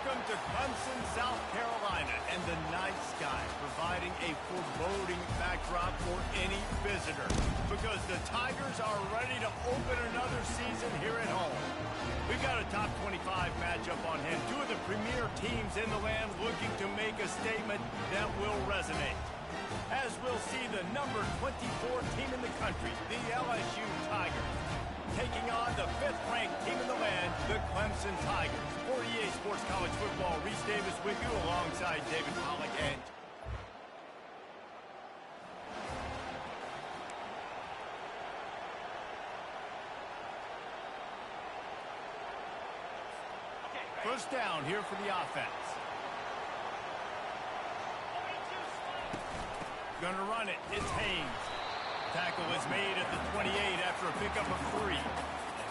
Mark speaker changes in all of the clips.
Speaker 1: Welcome to Clemson, South Carolina, and the night sky providing a foreboding backdrop for any visitor because the Tigers are ready to open another season here at home. We've got a top 25 matchup on hand. Two of the premier teams in the land looking to make a statement that will resonate. As we'll see the number 24 team in the country, the LSU Tigers, taking on the 5th-ranked team in the land, the Clemson Tigers. For EA Sports College Football, Reese Davis with you alongside David Pollack and... First down here for the offense. Gonna run it. It's Haynes. Tackle is made at the 28 after a pickup of 3.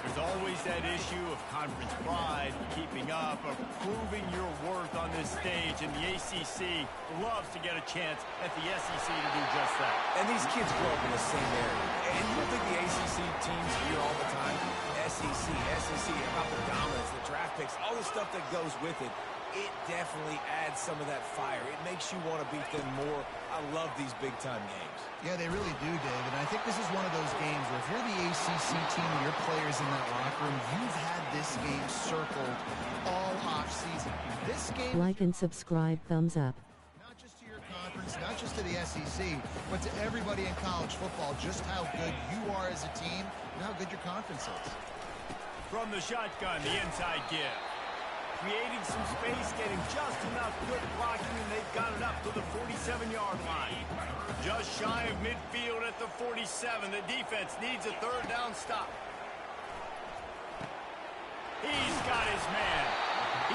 Speaker 1: There's always that issue of conference pride, keeping up, of proving your worth on this stage, and the ACC loves to get a chance at the SEC to do just that.
Speaker 2: And these kids grow up in the same area. And you don't think the ACC teams hear all the time? SEC, about the dominance, the draft picks, all the stuff that goes with it. It definitely adds some of that fire. It makes you want to beat them more. I love these big-time games.
Speaker 3: Yeah, they really do, Dave. And I think this is one of those games where if you're the ACC team and your players in that locker room, you've had this game circled all off-season. This game...
Speaker 4: Like and subscribe, thumbs up.
Speaker 3: Not just to your conference, not just to the SEC, but to everybody in college football, just how good you are as a team and how good your conference is.
Speaker 1: From the shotgun, the inside give. Creating some space, getting just enough good blocking, and they've got it up to the 47-yard line. Just shy of midfield at the 47. The defense needs a 3rd down stop. He's got his man.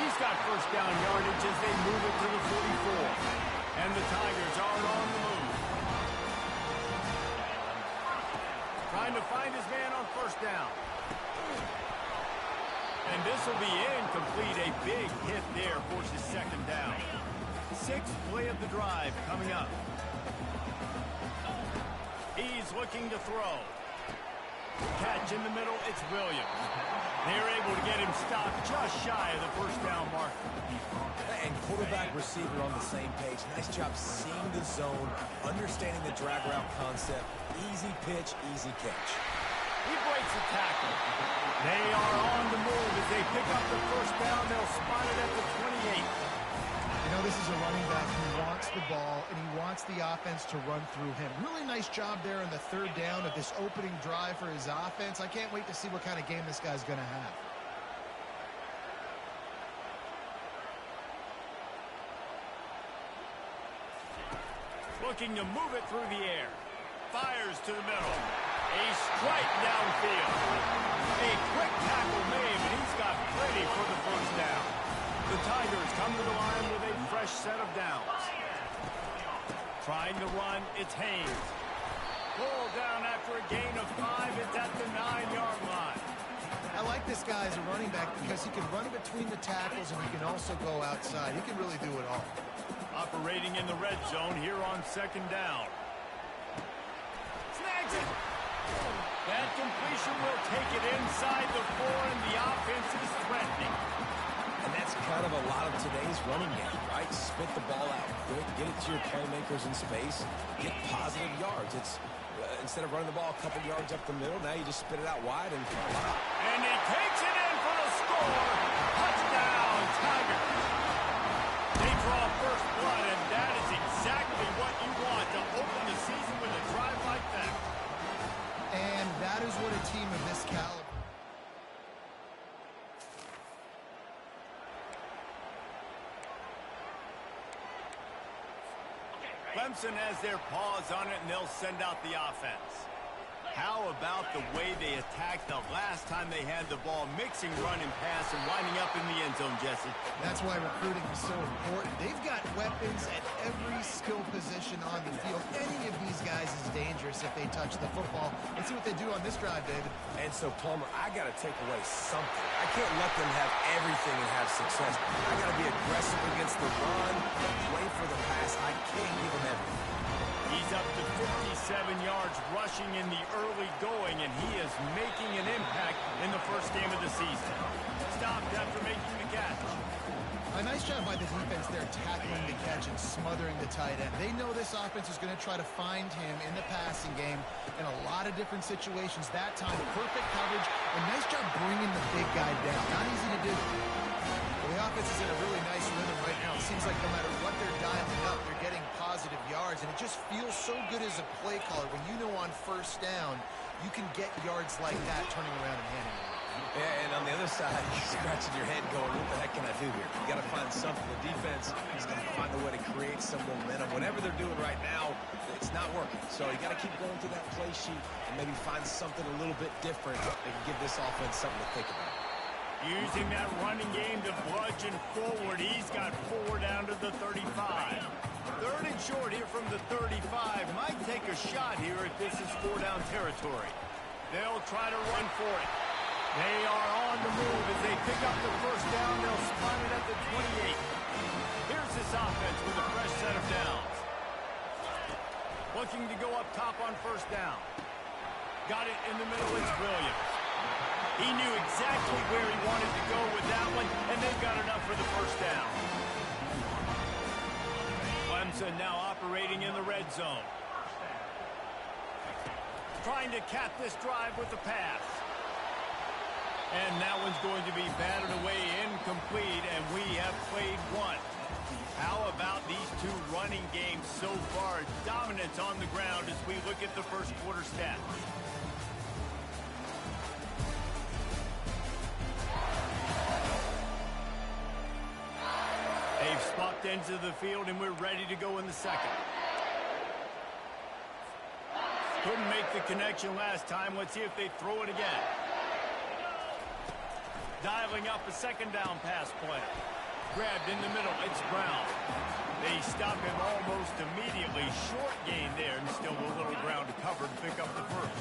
Speaker 1: He's got 1st down yardage as they move it to the 44. And the Tigers are on the move. Trying to find his man on 1st down. And this will be incomplete. A big hit there forces 2nd down. 6th play of the drive coming up. He's looking to throw. Catch in the middle, it's Williams. They're able to get him stopped just shy of the 1st down mark.
Speaker 2: And quarterback receiver on the same page. Nice job seeing the zone, understanding the drag route concept. Easy pitch, easy catch.
Speaker 1: He breaks the tackle. They are on the move as they pick up the 1st down. They'll spot it at the 28.
Speaker 3: You know, this is a running back who wants the ball, and he wants the offense to run through him. Really nice job there on the 3rd down of this opening drive for his offense. I can't wait to see what kind of game this guy's going to have.
Speaker 1: Looking to move it through the air. Fires to the middle. A strike downfield. A quick tackle made, but he's got plenty for the 1st down. The Tigers come to the line with a fresh set of downs. Trying to run, it's Haynes. Pulled down after a gain of 5. It's at the 9-yard line.
Speaker 3: I like this guy as a running back because he can run between the tackles and he can also go outside. He can really do it all.
Speaker 1: Operating in the red zone here on 2nd down. Snags it. That completion will take it inside the 4, and the offense is threatening.
Speaker 2: And that's kind of a lot of today's running game, right? Spit the ball out quick, get it to your playmakers in space, get positive yards. It's instead of running the ball a couple yards up the middle, now you just spit it out wide and voila.
Speaker 1: And he takes it in for the score. Touchdown, Tigers. They draw 1st blood, and that is exactly what you want to open the season with a drive like that.
Speaker 3: And that is what a team of this caliber...
Speaker 1: Clemson has their paws on it, and they'll send out the offense. How about the way they attacked the last time they had the ball, mixing run and pass and winding up in the end zone, Jesse?
Speaker 3: That's why recruiting is so important. They've got weapons at every skill position on the field. Any of these guys is dangerous if they touch the football. Let's see what they do on this drive, David.
Speaker 2: And so, Palmer, I got to take away something. I can't let them have everything and have success. I got to be aggressive against the run, play for the pass. I can't give them everything.
Speaker 1: He's up to 57 yards. yards rushing in the early going, and he is making an impact in the first game of the season. Stopped after making the catch.
Speaker 3: A nice job by the defense there tackling the catch and smothering the tight end. They know this offense is going to try to find him in the passing game in a lot of different situations. That time, perfect coverage, and nice job bringing the big guy down. Not easy to do. Well, the offense is in a really nice rhythm right now. It seems like no matter what they're dialing up, they're getting positive yards, and it just feels so good as a play caller when you know on first down you can get yards like that turning around and handing it.
Speaker 2: Yeah, and on the other side, you're scratching your head going, what the heck can I do here? You got to find something. The defense is going to find a way to create some momentum. Whatever they're doing right now, it's not working. So you got to keep going through that play sheet and maybe find something a little bit different that can give this offense something to think about.
Speaker 1: Using that running game to bludgeon forward. He's got 4 down to the 35. Third and short here from the 35. Might take a shot here if this is 4-down territory. They'll try to run for it. They are on the move as they pick up the first down. They'll spot it at the 28. Here's this offense with a fresh set of downs. Looking to go up top on first down. Got it in the middle. It's Williams. He knew exactly where he wanted to go with that one, and they've got enough for the first down. Clemson now operating in the red zone. Trying to cap this drive with the pass. And that one's going to be batted away incomplete, and we have played one. How about these two running games so far? Dominance on the ground as we look at the first quarter stats. They've swapped ends of the field, and we're ready to go in the second. Couldn't make the connection last time. Let's see if they throw it again. Dialing up a second down pass play. Grabbed in the middle. It's Brown. They stop him almost immediately. Short gain there, and still a little ground to cover to pick up the first.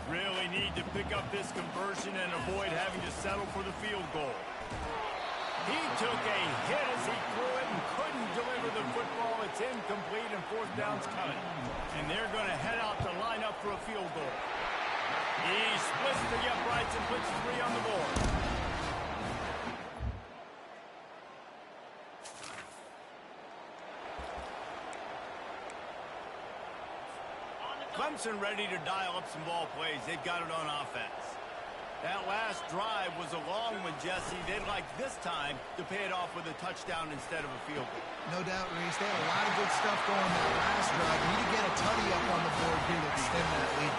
Speaker 1: Really need to pick up this conversion and avoid having to settle for the field goal. He took a hit as he threw it and couldn't deliver the football. It's incomplete, and fourth down's coming. And they're going to head out to line up for a field goal. He splits the uprights and puts 3 on the board. Clemson ready to dial up some ball plays. They've got it on offense. That last drive was a long one, Jesse. They'd like this time to pay it off with a touchdown instead of a field goal.
Speaker 3: No doubt, Reese. They had a lot of good stuff going that last drive. You need to get a tutty up on the board here to extend that lead.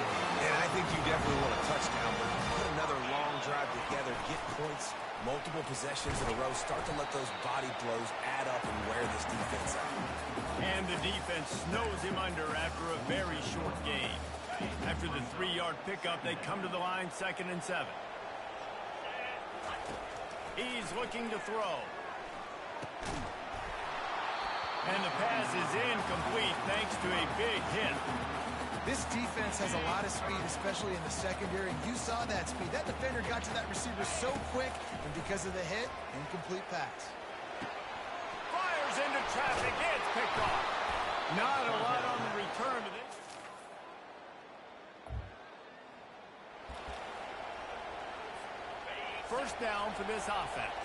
Speaker 2: And I think you definitely want a touchdown, but put another long drive together, get points, multiple possessions in a row, start to let those body blows add up and wear this defense out.
Speaker 1: And the defense snows him under after a very short game. After the 3-yard pickup, they come to the line, 2nd and 7. He's looking to throw. And the pass is incomplete thanks to a big hit.
Speaker 3: This defense has a lot of speed, especially in the secondary. You saw that speed. That defender got to that receiver so quick, and because of the hit, incomplete pass.
Speaker 1: Fires into traffic. It's picked off. Not a lot on the return to this. First down for this offense.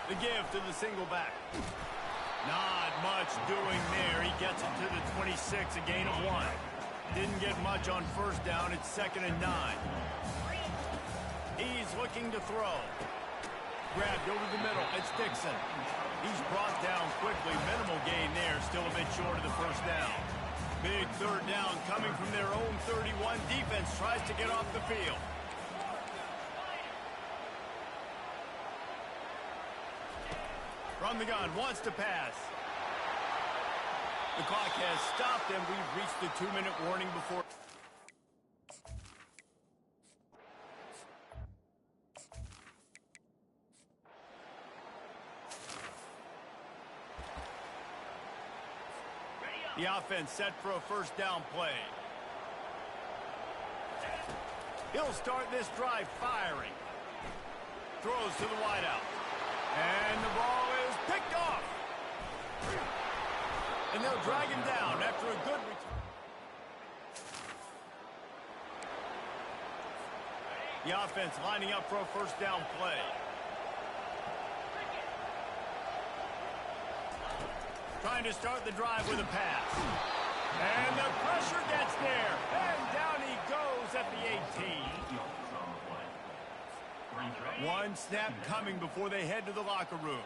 Speaker 1: The give to the single back. Not much doing there. He gets it to the 26, a gain of 1. Didn't get much on first down. It's 2nd and 9. He's looking to throw. Grabbed over the middle. It's Dixon. He's brought down quickly. Minimal gain there. Still a bit short of the first down. Big third down coming from their own 31. Defense tries to get off the field. From the gun, wants to pass. The clock has stopped, and we've reached the 2-minute warning before. The offense set for a first down play. He'll start this drive firing. Throws to the wideout. And the ball is picked off. And they'll drag him down after a good return. The offense lining up for a first down play. Trying to start the drive with a pass. And the pressure gets there. And down he goes at the 18. One snap coming before they head to the locker room.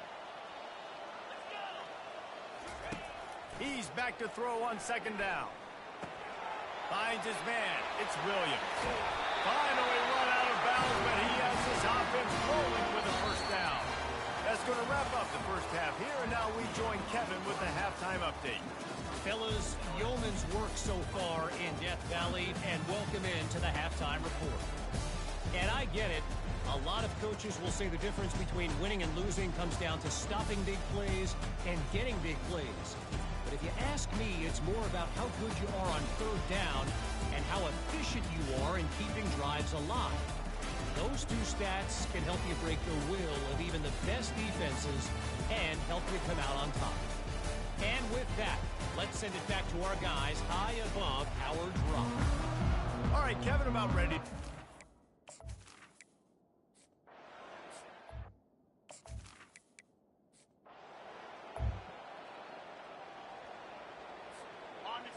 Speaker 1: He's back to throw on second down. Finds his man. It's Williams. Finally run out of bounds, but he has his offense rolling with a first down. That's going to wrap up the first half here, and now we join Kevin with the halftime update.
Speaker 5: Fellas, yeoman's work so far in Death Valley, and welcome into the halftime report. And I get it. A lot of coaches will say the difference between winning and losing comes down to stopping big plays and getting big plays. But if you ask me, it's more about how good you are on third down and how efficient you are in keeping drives alive. Those two stats can help you break the will of even the best defenses and help you come out on top. And with that, let's send it back to our guys high above our drop.
Speaker 1: All right, Kevin, about ready.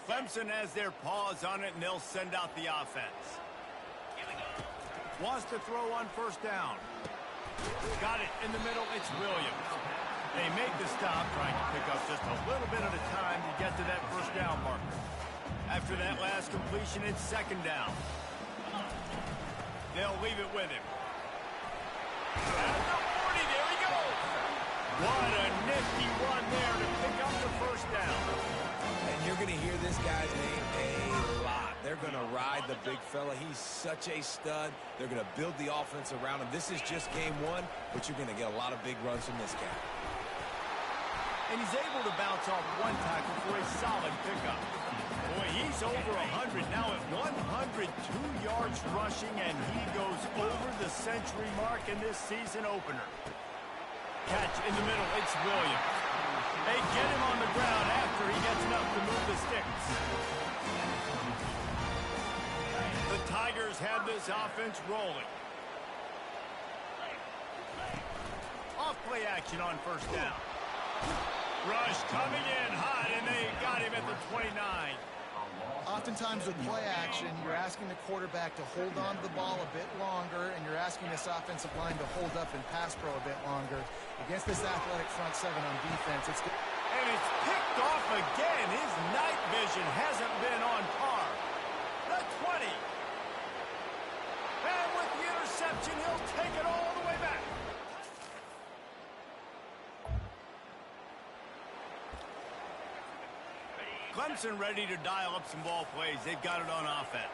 Speaker 1: Clemson has their paws on it, and they'll send out the offense. Wants to throw on first down. Got it in the middle. It's Williams. They make the stop, trying to pick up just a little bit at a time to get to that first down marker. After that last completion, it's second down. They'll leave it with him. At the 40, there he goes. What a nifty run there to pick up the first down.
Speaker 2: And you're going to hear this guy's name a lot. They're going to ride the big fella. He's such a stud. They're going to build the offense around him. This is just game one, but you're going to get a lot of big runs from this guy.
Speaker 1: And he's able to bounce off one tackle for a solid pickup. Boy, he's over 100 now at 102 yards rushing, and he goes over the century mark in this season opener. Catch in the middle. It's Williams. They get him on the ground after he gets enough to move the sticks. The Tigers have this offense rolling. Off play action on first down. Rush coming in hot, and they got him at the 29.
Speaker 3: Oftentimes with play action, you're asking the quarterback to hold on to the ball a bit longer, and you're asking this offensive line to hold up and pass pro a bit longer. Against this athletic front seven on defense, it's good.
Speaker 1: And it's picked off again. His night vision hasn't been on par. The 20. And with the interception, he'll take it all the way back. Clemson ready to dial up some ball plays. They've got it on offense.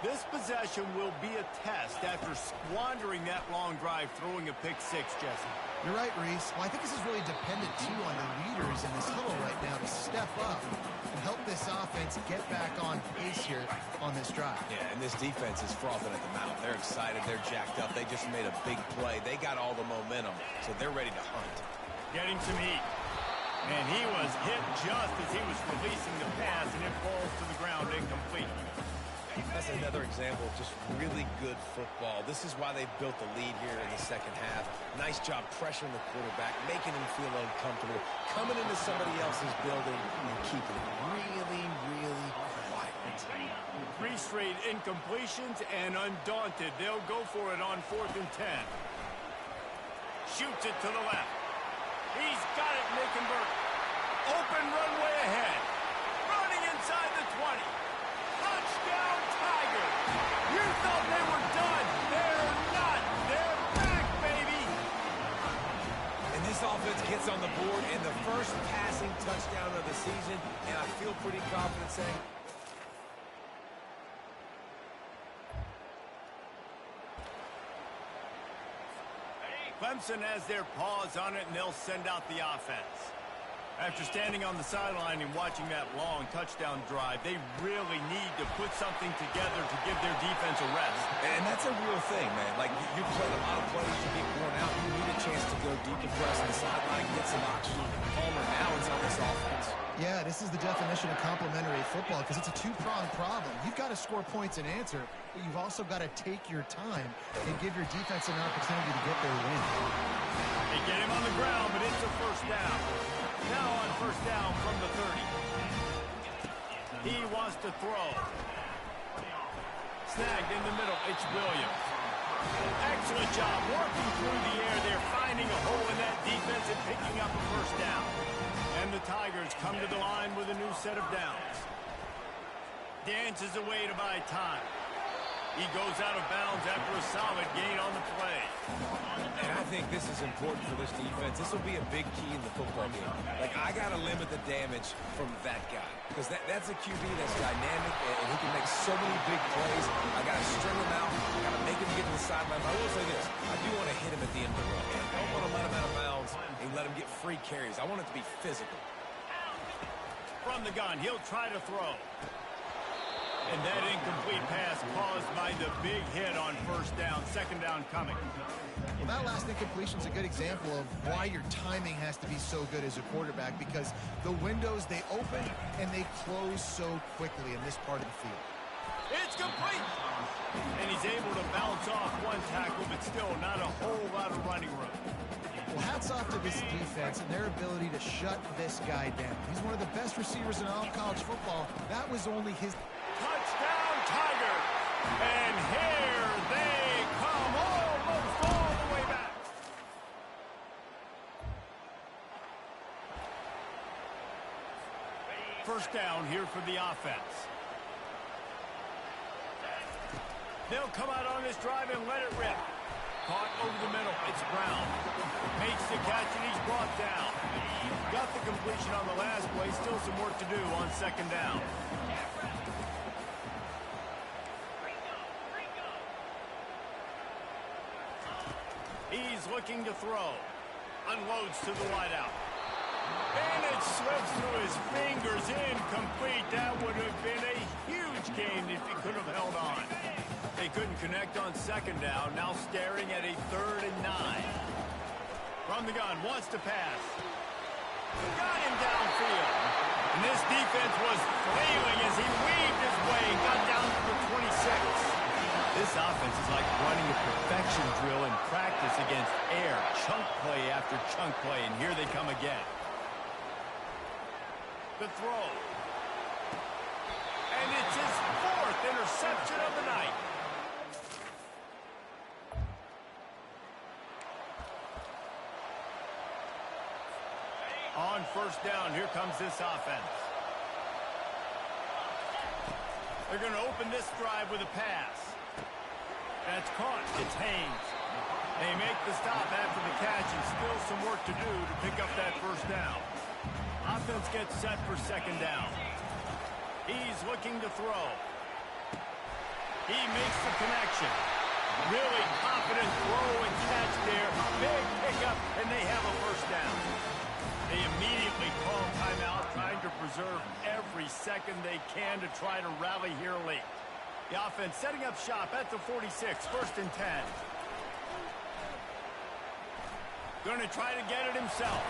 Speaker 1: This possession will be a test after squandering that long drive, throwing a pick six, Jesse.
Speaker 3: You're right, Reese. Well, I think this is really dependent, too, on the leaders in this huddle right now to step up and help this offense get back on pace here on this drive.
Speaker 2: Yeah, and this defense is frothing at the mouth. They're excited. They're jacked up. They just made a big play. They got all the momentum, so they're ready to hunt.
Speaker 1: Getting some heat. And he was hit just as he was releasing the pass, and it falls to the ground incomplete.
Speaker 2: That's another example of just really good football. This is why they built the lead here in the second half. Nice job pressuring the quarterback, making him feel uncomfortable, coming into somebody else's building and keeping it really, really quiet.
Speaker 1: 3 straight incompletions, and undaunted, they'll go for it on 4th and 10. Shoots it to the left. He's got it, Nickenberg. Open runway ahead. Running inside the 20. Touchdown, Tigers. You thought they were done. They're not. They're back, baby.
Speaker 2: And this offense gets on the board in the first passing touchdown of the season, and I feel pretty confident saying
Speaker 1: Clemson has their paws on it, and they'll send out the offense. After standing on the sideline and watching that long touchdown drive, they really need to put something together to give their defense a rest.
Speaker 2: And that's a real thing, man. Like, you play a lot of plays, you get worn out, you need a chance to go decompress on the sideline, get some oxygen. Palmer, now it's on this offense.
Speaker 3: Yeah, this is the definition of complementary football because it's a two-pronged problem. You've got to score points and answer, but you've also got to take your time and give your defense an opportunity to get their win.
Speaker 1: They get him on the ground, but it's a first down. Now on first down from the 30. He wants to throw. Snagged in the middle. It's Williams. Excellent job working through the air there, finding a hole in that defense and picking up a first down. And the Tigers come to the line with a new set of downs. Dances away to buy time. He goes out of bounds after a solid gain on the play.
Speaker 2: And I think this is important for this defense. This will be a big key in the football game. Like, I got to limit the damage from that guy. Because that's a QB that's dynamic and he can make so many big plays. I got to string him out. I got to make him get to the sideline. But I will say this. I do want to hit him at the end of the run. I don't want to let him out of bounds and let him get free carries. I want it to be physical.
Speaker 1: From the gun, he'll try to throw. And that incomplete pass caused by the big hit on first down. Second down coming.
Speaker 3: Well, that last incompletion is a good example of why your timing has to be so good as a quarterback, because the windows, they open and they close so quickly in this part of the field.
Speaker 1: It's complete. And he's able to bounce off one tackle, but still not a whole lot of running room.
Speaker 3: Well, hats off to this defense and their ability to shut this guy down. He's one of the best receivers in all of college football. That was only his...
Speaker 1: Touchdown, Tiger. And here they come, almost all the way back. First down here for the offense. They'll come out on this drive and let it rip. Caught over the middle. It's Brown. Makes the catch and he's brought down. Got the completion on the last play. Still some work to do on second down. He's looking to throw. Unloads to the wideout. And it slips through his fingers. Incomplete. That would have been a huge gain if he could have held on. They couldn't connect on second down. Now staring at a 3rd and 9. From the gun. Wants to pass. Got him downfield. And this defense was flailing as he weaved his way. Got down to the 26. This offense is like running a perfection drill in practice against air. Chunk play after chunk play, and here they come again. The throw. And it's his 4th interception of the night. On first down, here comes this offense. They're going to open this drive with a pass. That's caught. It's Haynes. They make the stop after the catch and still some work to do to pick up that first down. Offense gets set for second down. He's looking to throw. He makes the connection. Really confident throw and catch there. Big pickup, and they have a first down. They immediately call timeout, trying to preserve every second they can to try to rally here late. The offense setting up shop at the 46, 1st and 10. Going to try to get it himself.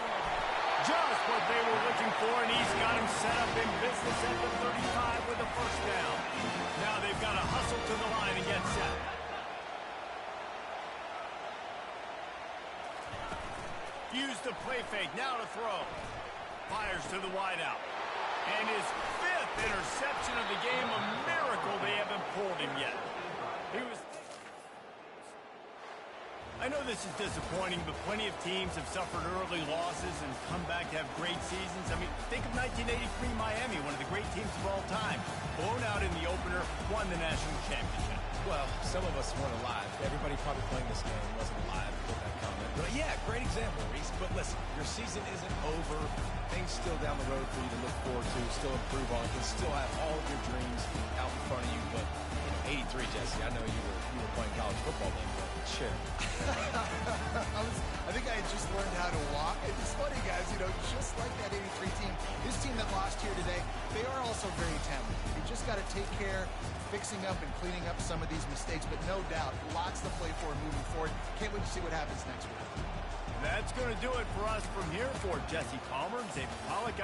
Speaker 1: Just what they were looking for, and he's got him set up in business at the 35 with a first down. Now they've got to hustle to the line and get set. Use the play fake, now to throw. Fires to the wideout. And his 5th interception of the game, a miracle they haven't pulled him yet. I know this is disappointing, but plenty of teams have suffered early losses and come back to have great seasons. I mean, think of 1983 Miami, one of the great teams of all time. Blown out in the opener, won the national championship.
Speaker 2: Well, some of us weren't alive. Everybody probably playing this game wasn't alive with that comment. But yeah, great example, Reese. But listen, your season isn't over. Things still down the road for you to look forward to, still improve on. You can still have all of your dreams out in front of you. But 83, Jesse, I know you were playing college football then, but sure.
Speaker 3: I think I had just learned how to walk. It's funny, guys, just like that 83 team, this team that lost here today, they are also very talented. You just got to take care, fixing up and cleaning up some of these mistakes, but no doubt, lots to play for moving forward. Can't wait to see what happens next week.
Speaker 1: That's going to do it for us from here. For Jesse Palmer, David Pollack.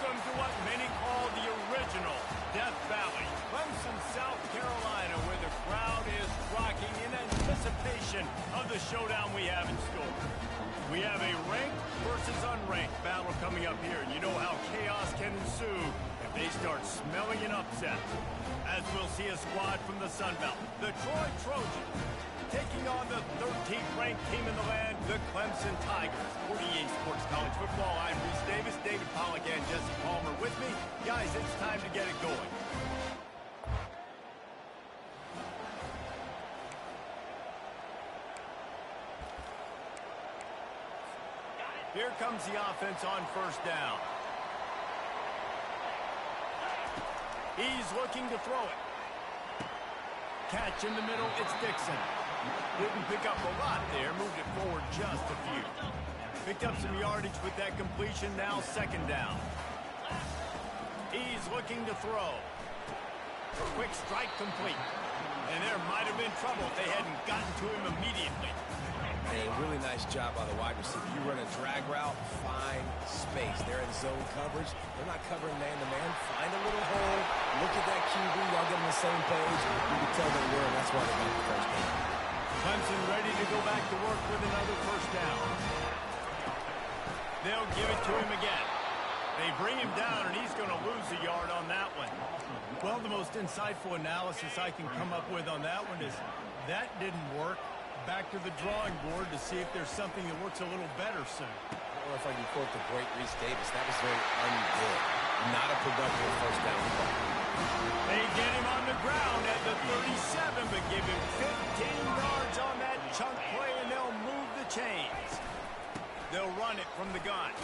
Speaker 1: Welcome to what many call the original Death Valley, Clemson, South Carolina, where the crowd is rocking in anticipation of the showdown we have in store. We have a ranked versus unranked battle coming up here, and you know how chaos can ensue if they start smelling an upset. As we'll see a squad from the Sun Belt, the Troy Trojans, taking on the 13th ranked team in the land, the Clemson Tigers. For EA Sports College Football, I'm Reese Davis, David Pollack, and Jesse Palmer with me. Guys, it's time to get it going. Here comes the offense on first down. He's looking to throw it. Catch in the middle, it's Dixon. Didn't pick up a lot there, moved it forward just a few. Picked up some yardage with that completion, now second down. He's looking to throw. Quick strike complete. And there might have been trouble if they hadn't gotten to him immediately.
Speaker 2: A really nice job by the wide receiver. You run a drag route, find space. They're in zone coverage. They're not covering man-to-man. Find a little hole. Look at that QB. Y'all get on the same page. You can tell they were, and that's why they got the first down.
Speaker 1: Clemson ready to go back to work with another first down. They'll give it to him again. They bring him down, and he's going to lose a yard on that one. Well, the most insightful analysis I can come up with on that one is that didn't work. Back to the drawing board to see if there's something that works a little better soon.
Speaker 2: Or if I can quote the great Reese Davis, that was very ungood. Not a productive first down play.
Speaker 1: They get him on the ground at the 37, but give him 15 yards on that chunk play, and they'll move the chains. They'll run it from the gun.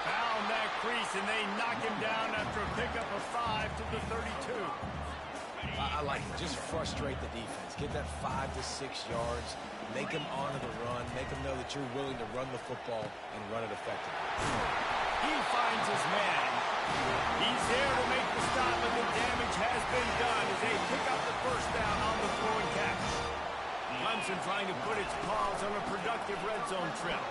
Speaker 1: Found that crease, and they knock him down after a pickup of 5 to the 32.
Speaker 2: I like it. Just frustrate the defense. Get that 5 to 6 yards. Make them honor the run. Make them know that you're willing to run the football and run it effectively.
Speaker 1: He finds his man. He's there to make the stop, and the damage has been done as they pick up the first down on the throw and catch. Clemson trying to put its paws on a productive red zone trip.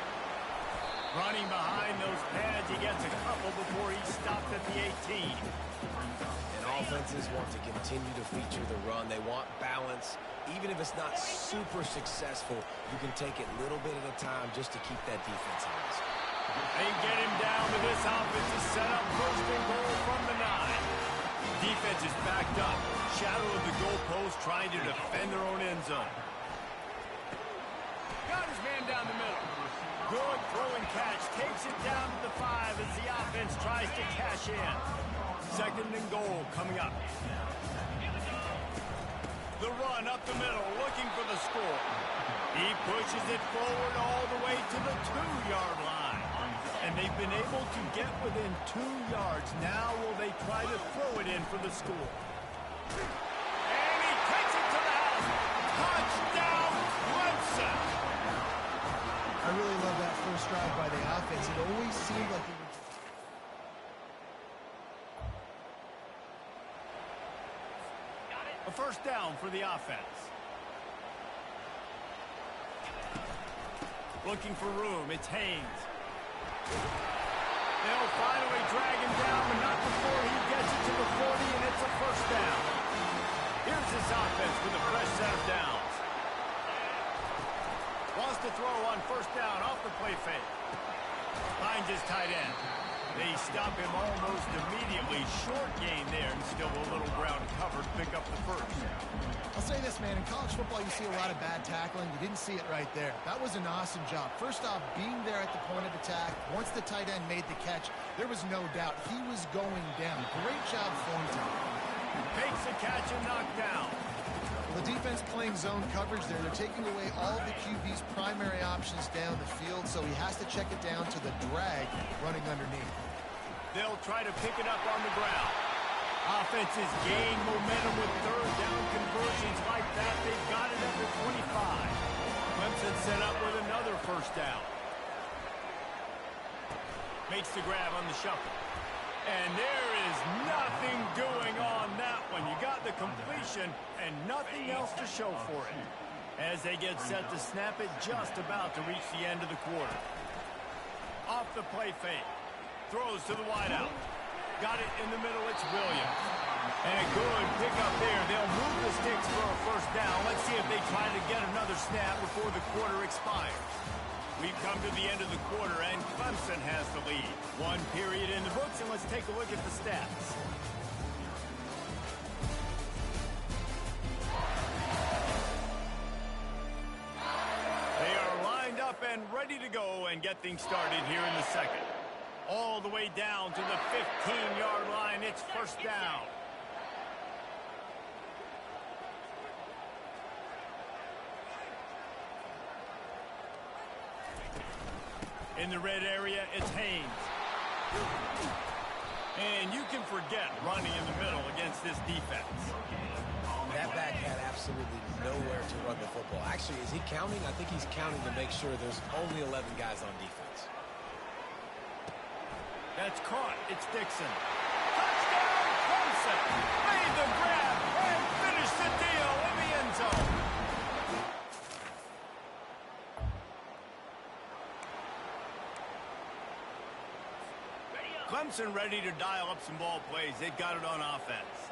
Speaker 1: Running behind those pads, he gets a couple before he stopped at the 18.
Speaker 2: Offenses want to continue to feature the run. They want balance. Even if it's not super successful, you can take it little bit at a time just to keep that defense honest.
Speaker 1: They get him down to this offense to set up first and goal from the 9. Defense is backed up. Shadow of the goalpost trying to defend their own end zone. Got his man down the middle. Good throw and catch. Takes it down to the 5 as the offense tries to cash in. Second and goal coming up. The run up the middle, looking for the score. He pushes it forward all the way to the 2-yard line. And they've been able to get within 2 yards. Now will they try to throw it in for the score? And he takes it to the house. Touchdown, Clemson!
Speaker 3: I really love that first drive by the offense. It always seemed like it would...
Speaker 1: A first down for the offense. Looking for room, it's Haynes. They'll finally drag him down, but not before he gets it to the 40, and it's a first down. Here's this offense with a fresh set of downs. Wants to throw on first down off the play fake. Finds his tight end. They stop him almost immediately. Short gain there, and still a little ground covered. Pick up the first.
Speaker 3: I'll say this, man. In college football, you see a lot of bad tackling. You didn't see it right there. That was an awesome job. First off, being there at the point of attack. Once the tight end made the catch, there was no doubt he was going down. Great job throwing to him.
Speaker 1: Fakes the catch and knocked down.
Speaker 3: The defense playing zone coverage there. They're taking away all the QB's primary options down the field, so he has to check it down to the drag running underneath.
Speaker 1: They'll try to pick it up on the ground. Offenses gain momentum with third down conversions like that. They've got it at the 25. Clemson set up with another first down. Makes the grab on the shuffle. And there is nothing doing on that one. You got the completion and nothing else to show for it. As they get set to snap it, just about to reach the end of the quarter. Off the play fake. Throws to the wideout. Got it in the middle. It's Williams. And a good pickup there. They'll move the sticks for a first down. Let's see if they try to get another snap before the quarter expires. We've come to the end of the quarter, and Clemson has the lead. One period in the books, and let's take a look at the stats. They are lined up and ready to go and get things started here in the second. All the way down to the 15-yard line. It's first down. In the red area, it's Haynes. And you can forget running in the middle against this defense.
Speaker 2: That back had absolutely nowhere to run the football. Actually, is he counting? I think he's counting to make sure there's only 11 guys on defense.
Speaker 1: That's caught. It's Dixon. Touchdown, Clemson. Made the grab and finished the deal in the end zone. Clemson ready to dial up some ball plays. They've got it on offense.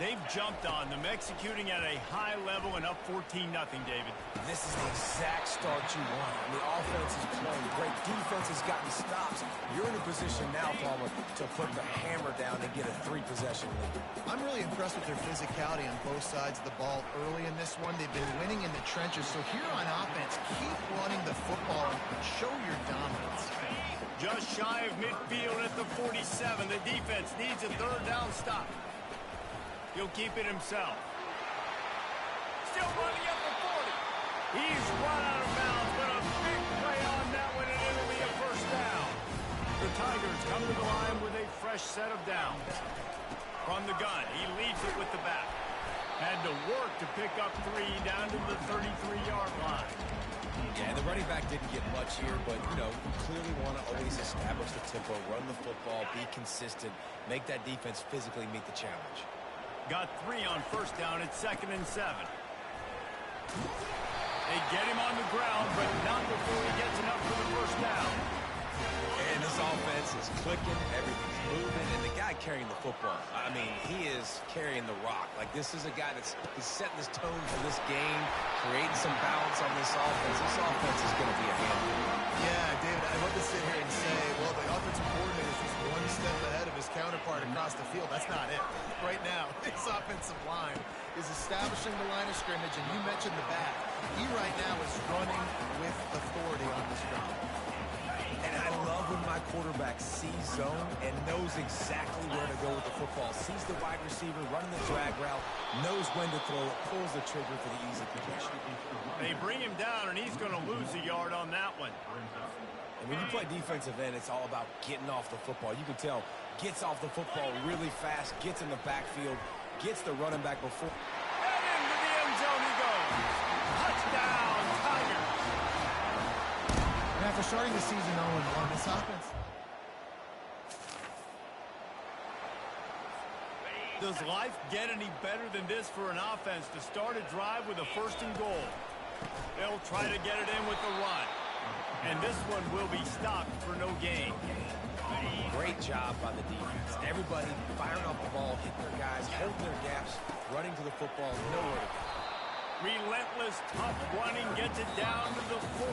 Speaker 1: They've jumped on them, executing at a high level and up 14-0, David.
Speaker 2: This is the exact start you want. The offense is playing great. Defense has gotten stops. You're in a position now, Palmer, to put the hammer down and get a 3-possession lead.
Speaker 3: I'm really impressed with their physicality on both sides of the ball early in this one. They've been winning in the trenches. So here on offense, keep running the football and show your dominance.
Speaker 1: Just shy of midfield at the 47. The defense needs a third down stop. He'll keep it himself. Still running at the 40. He's run out of bounds, but a big play on that one, and it'll be a first down. The Tigers come to the line with a fresh set of downs. From the gun, he leads it with the back. Had to work to pick up 3 down to the 33-yard line.
Speaker 2: Yeah, and the running back didn't get much here, but, you know, you clearly want to always establish the tempo, run the football, be consistent, make that defense physically meet the challenge.
Speaker 1: Got 3 on first down. It's 2nd and 7. They get him on the ground, but not before he gets enough for the first down.
Speaker 2: And this offense is clicking, everything's moving, and the guy carrying the football, I mean, he is carrying the rock. Like, this is a guy that's setting this tone for this game, creating some balance on this offense. This offense is going to be a handful.
Speaker 3: Yeah, David, I'd love to sit here and say, well, the offensive coordinator is just one step ahead of his counterpart across the field. That's not it. Right now, his offensive line is establishing the line of scrimmage, and you mentioned the back. He right now is running with authority on this ground.
Speaker 2: And I love when my quarterback sees zone and knows exactly where to go with the football. Sees the wide receiver running the drag route, knows when to throw it, pulls the trigger for the easy completion.
Speaker 1: They bring him down, and he's going to lose a yard on that one.
Speaker 2: And when you play defensive end, it's all about getting off the football. You can tell, gets off the football really fast, gets in the backfield, gets the running back before.
Speaker 1: And into the end zone he goes. Touchdown, Tigers.
Speaker 3: And after starting the season 0-1, this offense.
Speaker 1: Does life get any better than this for an offense to start a drive with a 1st and goal? They'll try to get it in with the run. And this one will be stopped for no gain.
Speaker 2: Great job by the defense. Everybody firing off the ball, hitting their guys, holding their gaps, running to the football, nowhere to go.
Speaker 1: Relentless, tough running gets it down to the 4.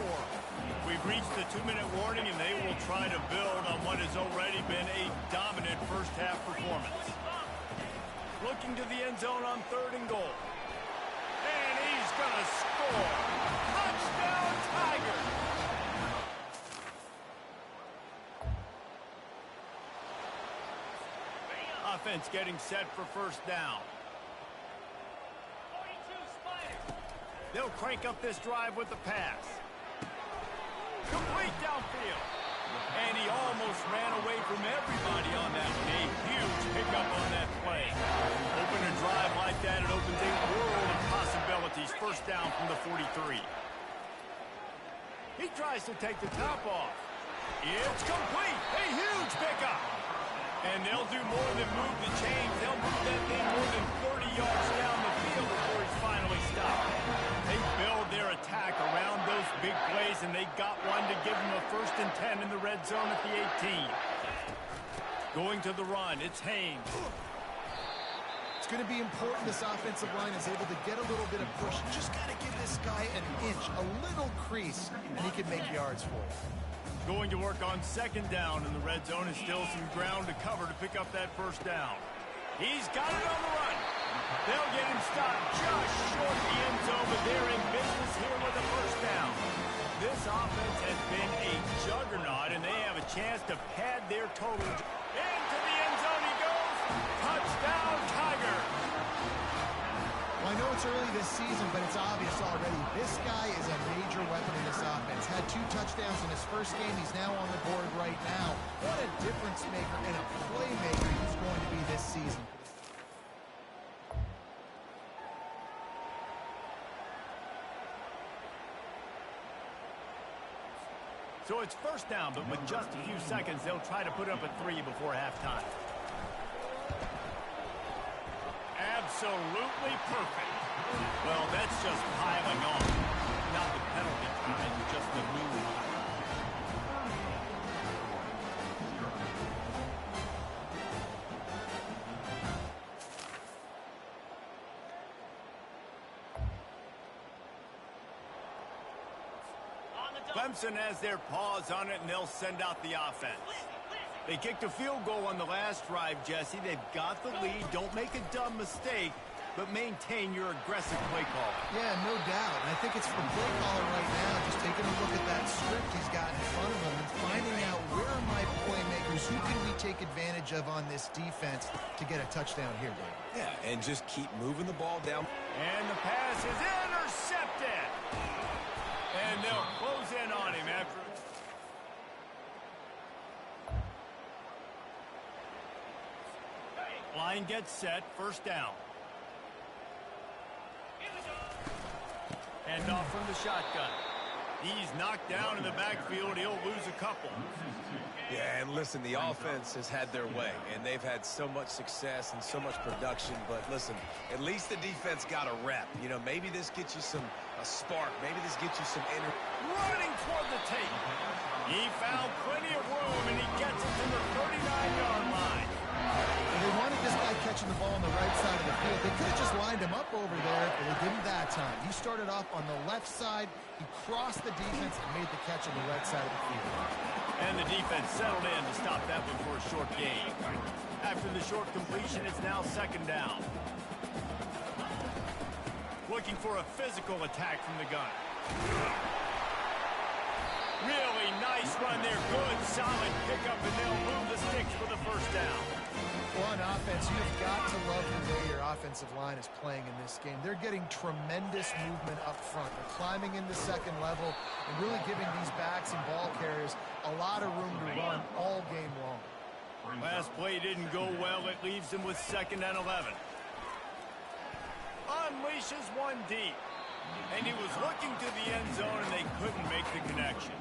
Speaker 1: We've reached the 2-minute warning, and they will try to build on what has already been a dominant first-half performance. Looking to the end zone on 3rd and goal. And he's going to score. Touchdown, Tigers! Offense getting set for first down. They'll crank up this drive with the pass. Complete downfield. And he almost ran away from everybody on that one. A huge pickup on that play. Open a drive like that, it opens a world of possibilities. First down from the 43. He tries to take the top off. It's complete. A huge pickup. And they'll do more than move the chains. They'll move that thing more than 30 yards down the field before he's finally stopped. They build their attack around those big plays, and they got one to give them a 1st and 10 in the red zone at the 18. Going to the run, it's Haynes.
Speaker 3: It's going to be important this offensive line is able to get a little bit of push. Just got to give this guy an inch, a little crease, and he can make yards for it.
Speaker 1: Going to work on second down, and the red zone is still some ground to cover to pick up that first down. He's got it on the run. They'll get him stopped just short of the end zone, but they're in business here with a first down. This offense has been a juggernaut, and they have a chance to pad their total. Into the end zone he goes. Touchdown, Tiger.
Speaker 3: Well, I know it's early this season, but it's obvious already. This guy is a major weapon in this offense. Had 2 touchdowns in his first game. He's now on the board right now. What a difference maker and a playmaker he's going to be this season.
Speaker 1: So it's first down, but with just a few seconds, they'll try to put up a 3 before halftime. Absolutely perfect. Well, that's just piling on. Not the penalty time, just the move. Clemson has their paws on it, and they'll send out the offense. They kicked a field goal on the last drive, Jesse. They've got the lead. Don't make a dumb mistake, but maintain your aggressive play call.
Speaker 3: Yeah, no doubt. And I think it's the play caller right now, just taking a look at that script he's got in front of him and finding out where are my playmakers, who can we take advantage of on this defense to get a touchdown here, Dave.
Speaker 2: Yeah, and just keep moving the ball down.
Speaker 1: And the pass is intercepted. And they'll close in on him after. Line gets set, first down. Hand off from the shotgun. He's knocked down in the backfield. He'll lose a couple.
Speaker 2: Yeah, and listen, the offense has had their way, and they've had so much success and so much production. But listen, at least the defense got a rep. You know, maybe this gets you a spark. Maybe this gets you some energy.
Speaker 1: Running toward the tape. He found plenty of room, and he gets it to the 39-yard line.
Speaker 3: Well, they wanted this guy catching the ball on the right side of the field. They could have just lined him up over there, but they didn't that time. He started off on the left side. He crossed the defense and made the catch on the right side of the field.
Speaker 1: And the defense settled in to stop that one for a short gain. After the short completion, it's now second down. Looking for a physical attack from the gun. Really nice run there. Good, solid pickup, and they'll move the sticks for the first down.
Speaker 3: Well, on offense, you've got to love the way your offensive line is playing in this game. They're getting tremendous movement up front. They're climbing in the second level and really giving these backs and ball carriers a lot of room to run all game long.
Speaker 1: Last play didn't go well. It leaves them with second and 11. Unleashes one deep. And he was looking to the end zone, and they couldn't make the connection.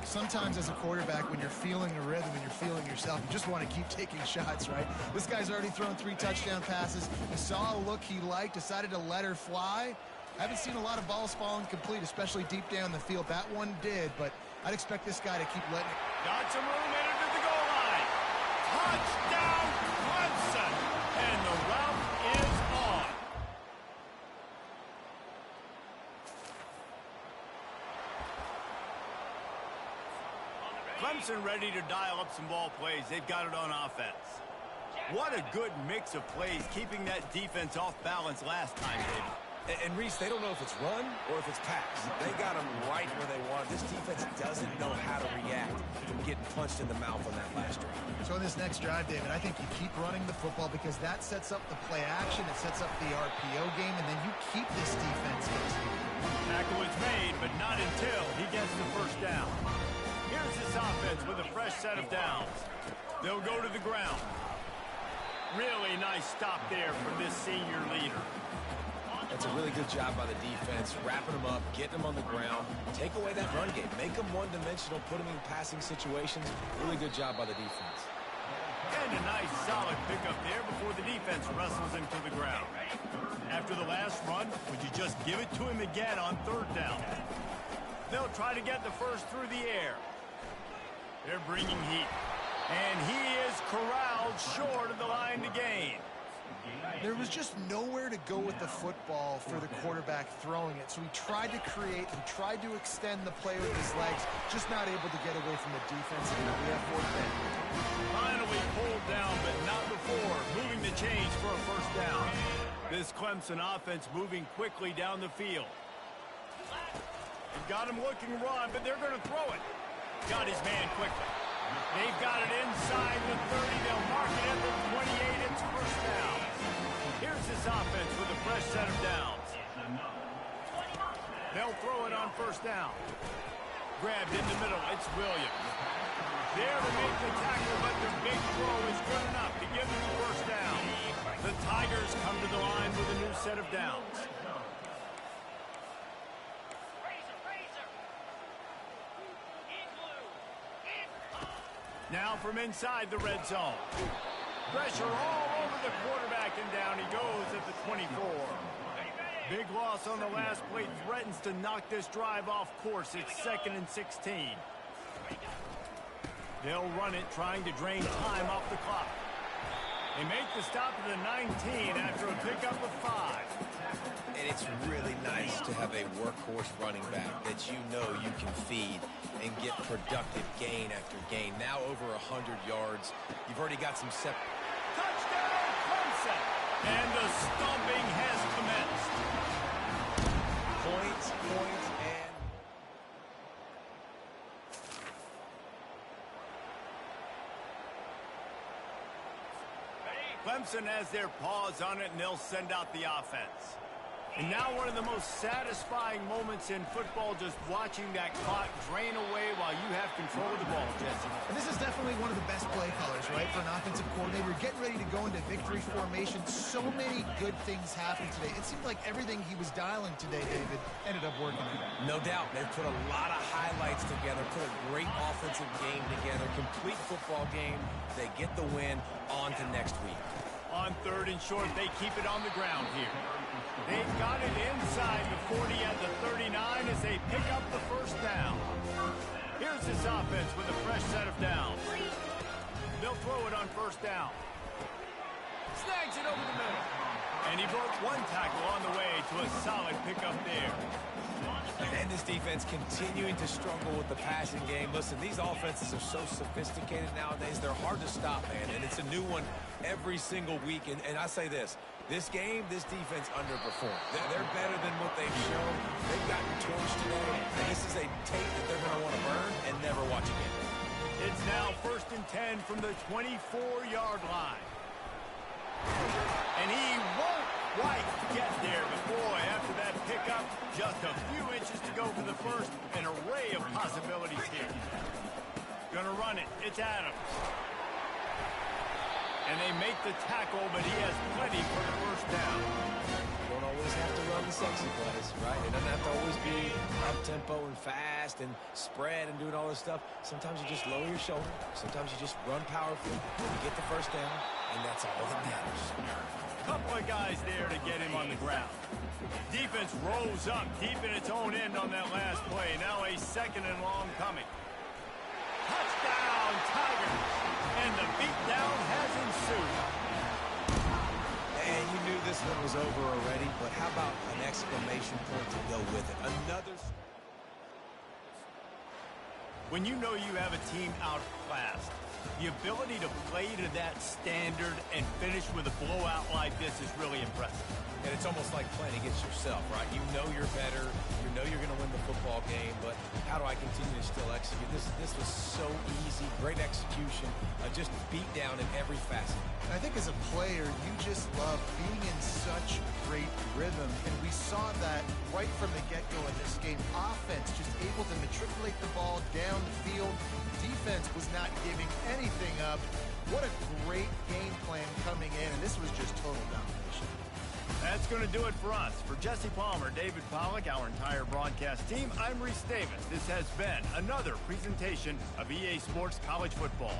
Speaker 3: Sometimes as a quarterback, when you're feeling the rhythm and you're feeling yourself, you just want to keep taking shots, right? This guy's already thrown 3 touchdown passes. He saw a look he liked, decided to let her fly. I haven't seen a lot of balls falling complete, especially deep down the field. That one did, but I'd expect this guy to keep letting it.
Speaker 1: Got some room in it to the goal line. Touchdown, Clemson. And the route is on. Clemson ready to dial up some ball plays. They've got it on offense. What a good mix of plays, keeping that defense off balance last time, David.
Speaker 2: And Reese, they don't know if it's run or if it's pass. They got them right where they want. This defense doesn't know how to react from getting punched in the mouth on that last drive.
Speaker 3: So in this next drive, David, I think you keep running the football because that sets up the play action. It sets up the RPO game, and then you keep this defense guessing.
Speaker 1: Tackle is made, but not until he gets the first down. Here's this offense with a fresh set of downs. They'll go to the ground. Really nice stop there from this senior leader.
Speaker 2: That's a really good job by the defense, wrapping them up, getting them on the ground, take away that run game, make them one-dimensional, put them in passing situations. Really good job by the defense.
Speaker 1: And a nice solid pickup there before the defense wrestles him to the ground. After the last run, would you just give it to him again on third down? They'll try to get the first through the air. They're bringing heat. And he is corralled short of the line to gain.
Speaker 3: There was just nowhere to go with the football for the quarterback throwing it. So he tried to create, he tried to extend the play with his legs, just not able to get away from the defense. And we have fourth down.
Speaker 1: Finally pulled down, but not before. Moving the chains for a first down. This Clemson offense moving quickly down the field. They've got him looking run, but they're going to throw it. Got his man quickly. They've got it inside the 30. They'll mark it at the 28. It's first down. Here's this offense with a fresh set of downs. They'll throw it on first down. Grabbed in the middle. It's Williams. There to make the tackle, but the big throw is good enough to give them the first down. The Tigers come to the line with a new set of downs. Now from inside the red zone. Pressure all over the quarterback, and down he goes at the 24. Big loss on the last play, threatens to knock this drive off course. It's 2nd and 16. They'll run it, trying to drain time off the clock. They make the stop at the 19 after a pickup of 5.
Speaker 2: And it's really nice to have a workhorse running back that you know you can feed and get productive gain after gain. Now over 100 yards. You've already got some
Speaker 1: Touchdown, Clemson! And the stomping has commenced.
Speaker 2: points, and...
Speaker 1: Clemson has their paws on it, and they'll send out the offense. And now one of the most satisfying moments in football, just watching that clock drain away while you have control of the ball, Jesse.
Speaker 3: And this is definitely one of the best play callers, right, for an offensive coordinator. Getting ready to go into victory formation. So many good things happened today. It seemed like everything he was dialing today, David, ended up working.
Speaker 2: No doubt. They've put a lot of highlights together, put a great offensive game together, complete football game. They get the win. On to next week.
Speaker 1: On 3rd and short, they keep it on the ground here. They've got it inside the 40 at the 39 as they pick up the first down. Here's this offense with a fresh set of downs. They'll throw it on first down. Snags it over the middle. And he broke one tackle on the way to a solid pickup there.
Speaker 2: And this defense continuing to struggle with the passing game. Listen, these offenses are so sophisticated nowadays. They're hard to stop, man. And it's a new one every single week. And I say this game, this defense underperformed. They're better than what they've shown. They've gotten torched today. And this is a tape that they're going to want to burn and never watch again.
Speaker 1: It's now 1st and 10 from the 24-yard line. And he won't quite get there, but boy, after that pickup, just a few inches to go for the first. An array of possibilities here. Gonna run it. It's Adams. And they make the tackle, but he has plenty for the first down.
Speaker 2: You don't always have to run the sexy plays, right? It doesn't have to always be up-tempo and fast and spread and doing all this stuff. Sometimes you just lower your shoulder. Sometimes you just run powerfully. You get the first down, and that's all that matters.
Speaker 1: Couple of guys there to get him on the ground. Defense rolls up deep in its own end on that last play. Now a 2nd and long coming. Touchdown, Tigers! And the beatdown has ensued.
Speaker 2: And you knew this one was over already, but how about an exclamation point to go with it? Another...
Speaker 1: When you know you have a team outclassed, the ability to play to that standard and finish with a blowout like this is really impressive.
Speaker 2: And it's almost like playing against yourself, right? You know you're better. You know you're going to win the football game, but how do I continue to still execute? This was so easy. Great execution. Just beat down in every facet.
Speaker 3: And I think as a player, you just love being in such great rhythm. And we saw that right from the get-go in this game. Offense just able to matriculate the ball downfield. Defense was not giving anything up. What a great game plan coming in, and this was just total domination.
Speaker 1: That's going to do it for us. For Jesse Palmer, David Pollack, our entire broadcast team, I'm Reese Davis. This has been another presentation of EA Sports College Football.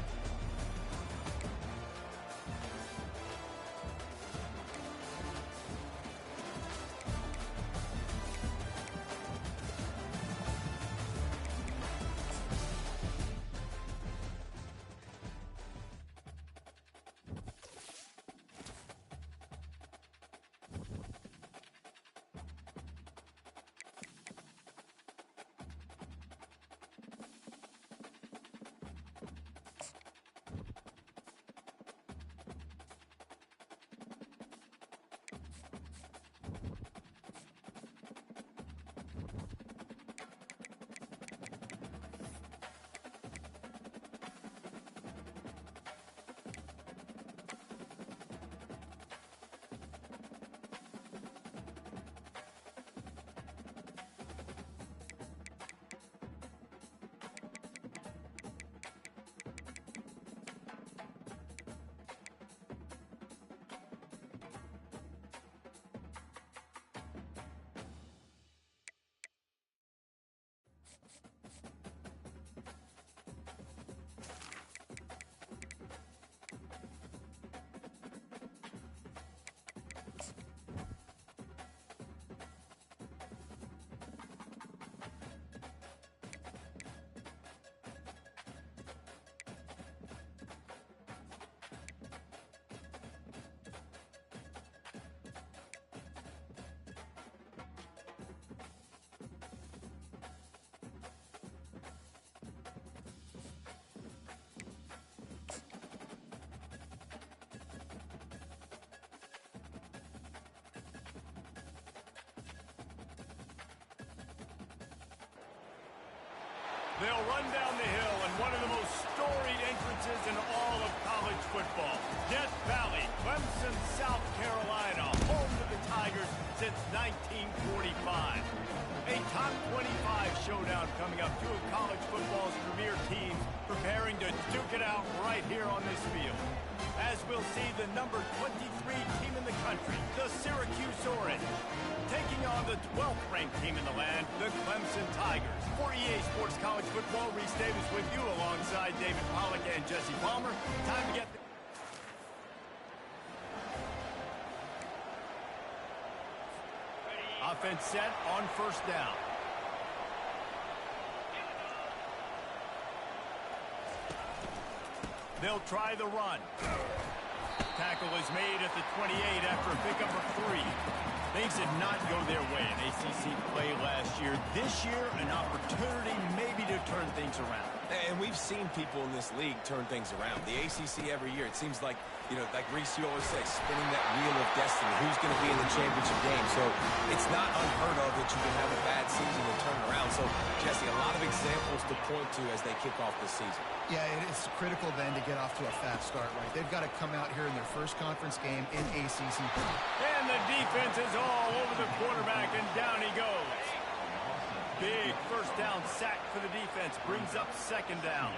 Speaker 1: They'll run down the hill in one of the most storied entrances in all of college football. Death Valley, Clemson, South Carolina, home to the Tigers since 1945. A top 25 showdown coming up. Two of college football's premier teams preparing to duke it out right here on this field. As we'll see the number 23 team in the country, the Syracuse Orange, taking on the 12th ranked team in the land, the Clemson Tigers. For EA Sports College Football, Reese Davis with you alongside David Pollack and Jesse Palmer. Time to get offense set on first down. They'll try the run. Tackle is made at the 28 after a pickup of 3. Things did not go their way in ACC play last year. This year, an opportunity maybe to turn things around.
Speaker 2: And we've seen people in this league turn things around. The ACC every year, it seems like, you know, like Reese, you always say, spinning that wheel of destiny. Who's going to be in the championship game? So it's not unheard of that you can have a bad season and turn it around. So, Jesse, a lot of examples to point to as they kick off the season.
Speaker 3: Yeah, it's critical then to get off to a fast start, right? They've got to come out here in their first conference game in ACC.
Speaker 1: And the defense is all over the quarterback, and down he goes. Big first down sack for the defense. Brings up second down.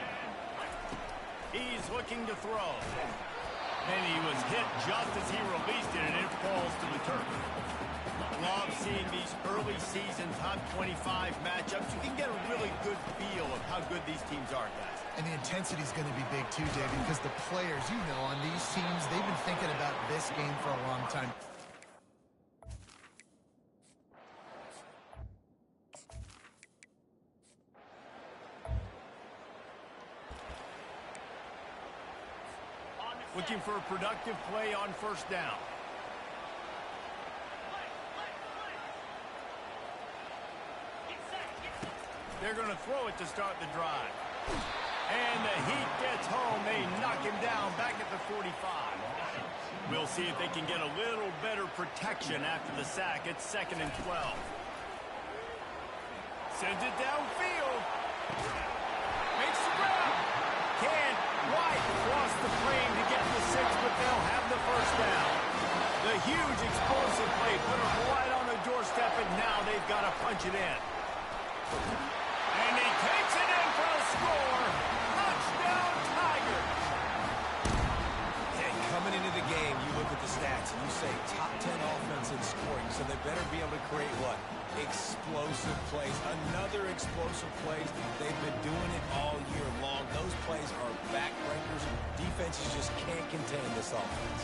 Speaker 1: He's looking to throw. And he was hit just as he released it, and it falls to the turf. Love seeing these early season top 25 matchups. You can get a really good feel of how good these teams are, guys.
Speaker 3: And the intensity is going to be big too, David, because the players, you know, on these teams, they've been thinking about this game for a long time.
Speaker 1: Looking for a productive play on first down. They're going to throw it to start the drive. And the heat gets home. They knock him down back at the 45. We'll see if they can get a little better protection after the sack. It's 2nd and 12. Sends it downfield. Makes the grab. Can't quite cross the frame to get the 6, but they'll have the first down. The huge explosive play put them right on the doorstep, and now they've got to punch it in. And he takes it in for a score. Touchdown, Tigers.
Speaker 2: And coming into the game, you look at the stats and you say top 10 offense in scoring, so they better be able to create what? Explosive plays. Another explosive plays. They've been doing it all year long. Those plays are backbreakers. Defenses just can't contain this offense.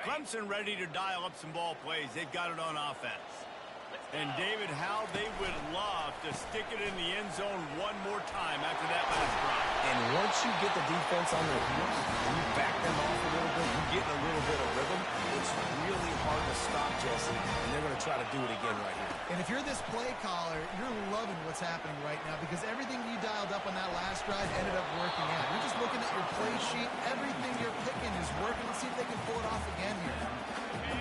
Speaker 2: Clemson ready to dial up some ball plays. They've got it on offense.
Speaker 1: And, David, how they would love to stick it in the end zone one more time after that last drive.
Speaker 2: And once you get the defense on their heels, and you back them off a little bit, you get in a little bit of rhythm, it's really hard to stop, Jesse, and they're going to try to do it again right here.
Speaker 3: And if you're this play caller, you're loving what's happening right now because everything you dialed up on that last drive ended up working out. You're just looking at your play sheet. Everything you're picking is working. Let's see if they can pull it off again here.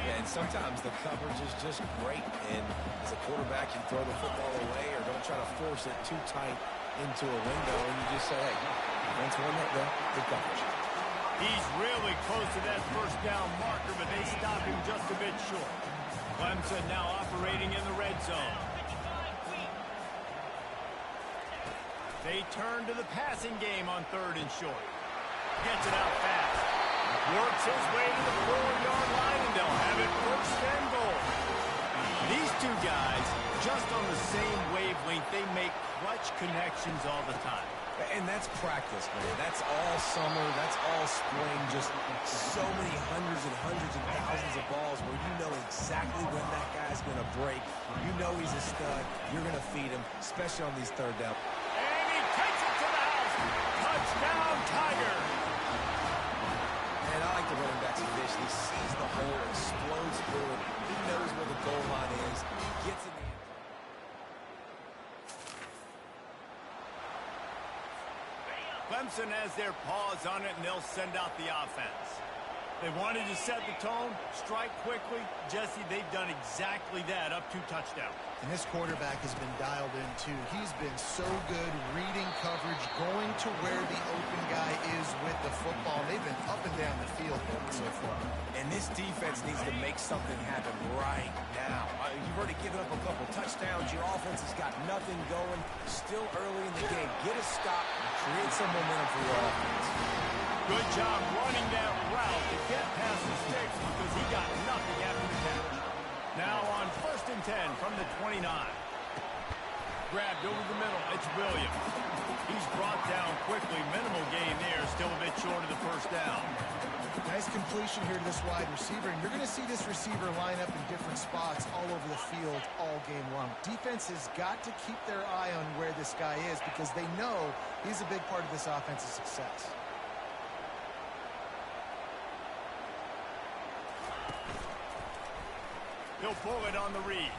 Speaker 2: Yeah, and sometimes the coverage is just great, and as a quarterback, you throw the football away or don't try to force it too tight into a window, and you just say, hey, defense won that well, good coverage.
Speaker 1: He's really close to that first down marker, but they stop him just a bit short. Clemson now operating in the red zone. They turn to the passing game on 3rd and short. Gets it out fast. Works his way to the 4-yard line, and they'll have it 1st and goal. These two guys, just on the same wavelength, they make clutch connections all the time.
Speaker 2: And that's practice, man. That's all summer. That's all spring. Just so many hundreds and thousands of balls where you know exactly when that guy's going to break. You know he's a stud. You're going to feed him, especially on these 3rd down.
Speaker 1: And he takes it to the house. Touchdown, Tiger.
Speaker 2: And I like the running back's vision. He sees the hole, explodes through it. He knows where the goal line is. Gets in the end.
Speaker 1: Clemson has their paws on it, and they'll send out the offense. They wanted to set the tone, strike quickly. Jesse, they've done exactly that, up 2 touchdowns.
Speaker 3: And this quarterback has been dialed in, too. He's been so good reading coverage, going to where the open guy is with the football. They've been up and down the field so far.
Speaker 2: And this defense needs to make something happen right now. You've already given up a couple touchdowns. Your offense has got nothing going. Still early in the game. Get a stop. Create some momentum for your offense.
Speaker 1: Good job running that route to get past the sticks because he got nothing after the catch. Now on 1st and 10 from the 29. Grabbed over the middle. It's Williams. He's brought down quickly. Minimal gain there. Still a bit short of the 1st down.
Speaker 3: Nice completion here to this wide receiver, and you're going to see this receiver line up in different spots all over the field all game long. Defense has got to keep their eye on where this guy is because they know he's a big part of this offense's success.
Speaker 1: He'll pull it on the read.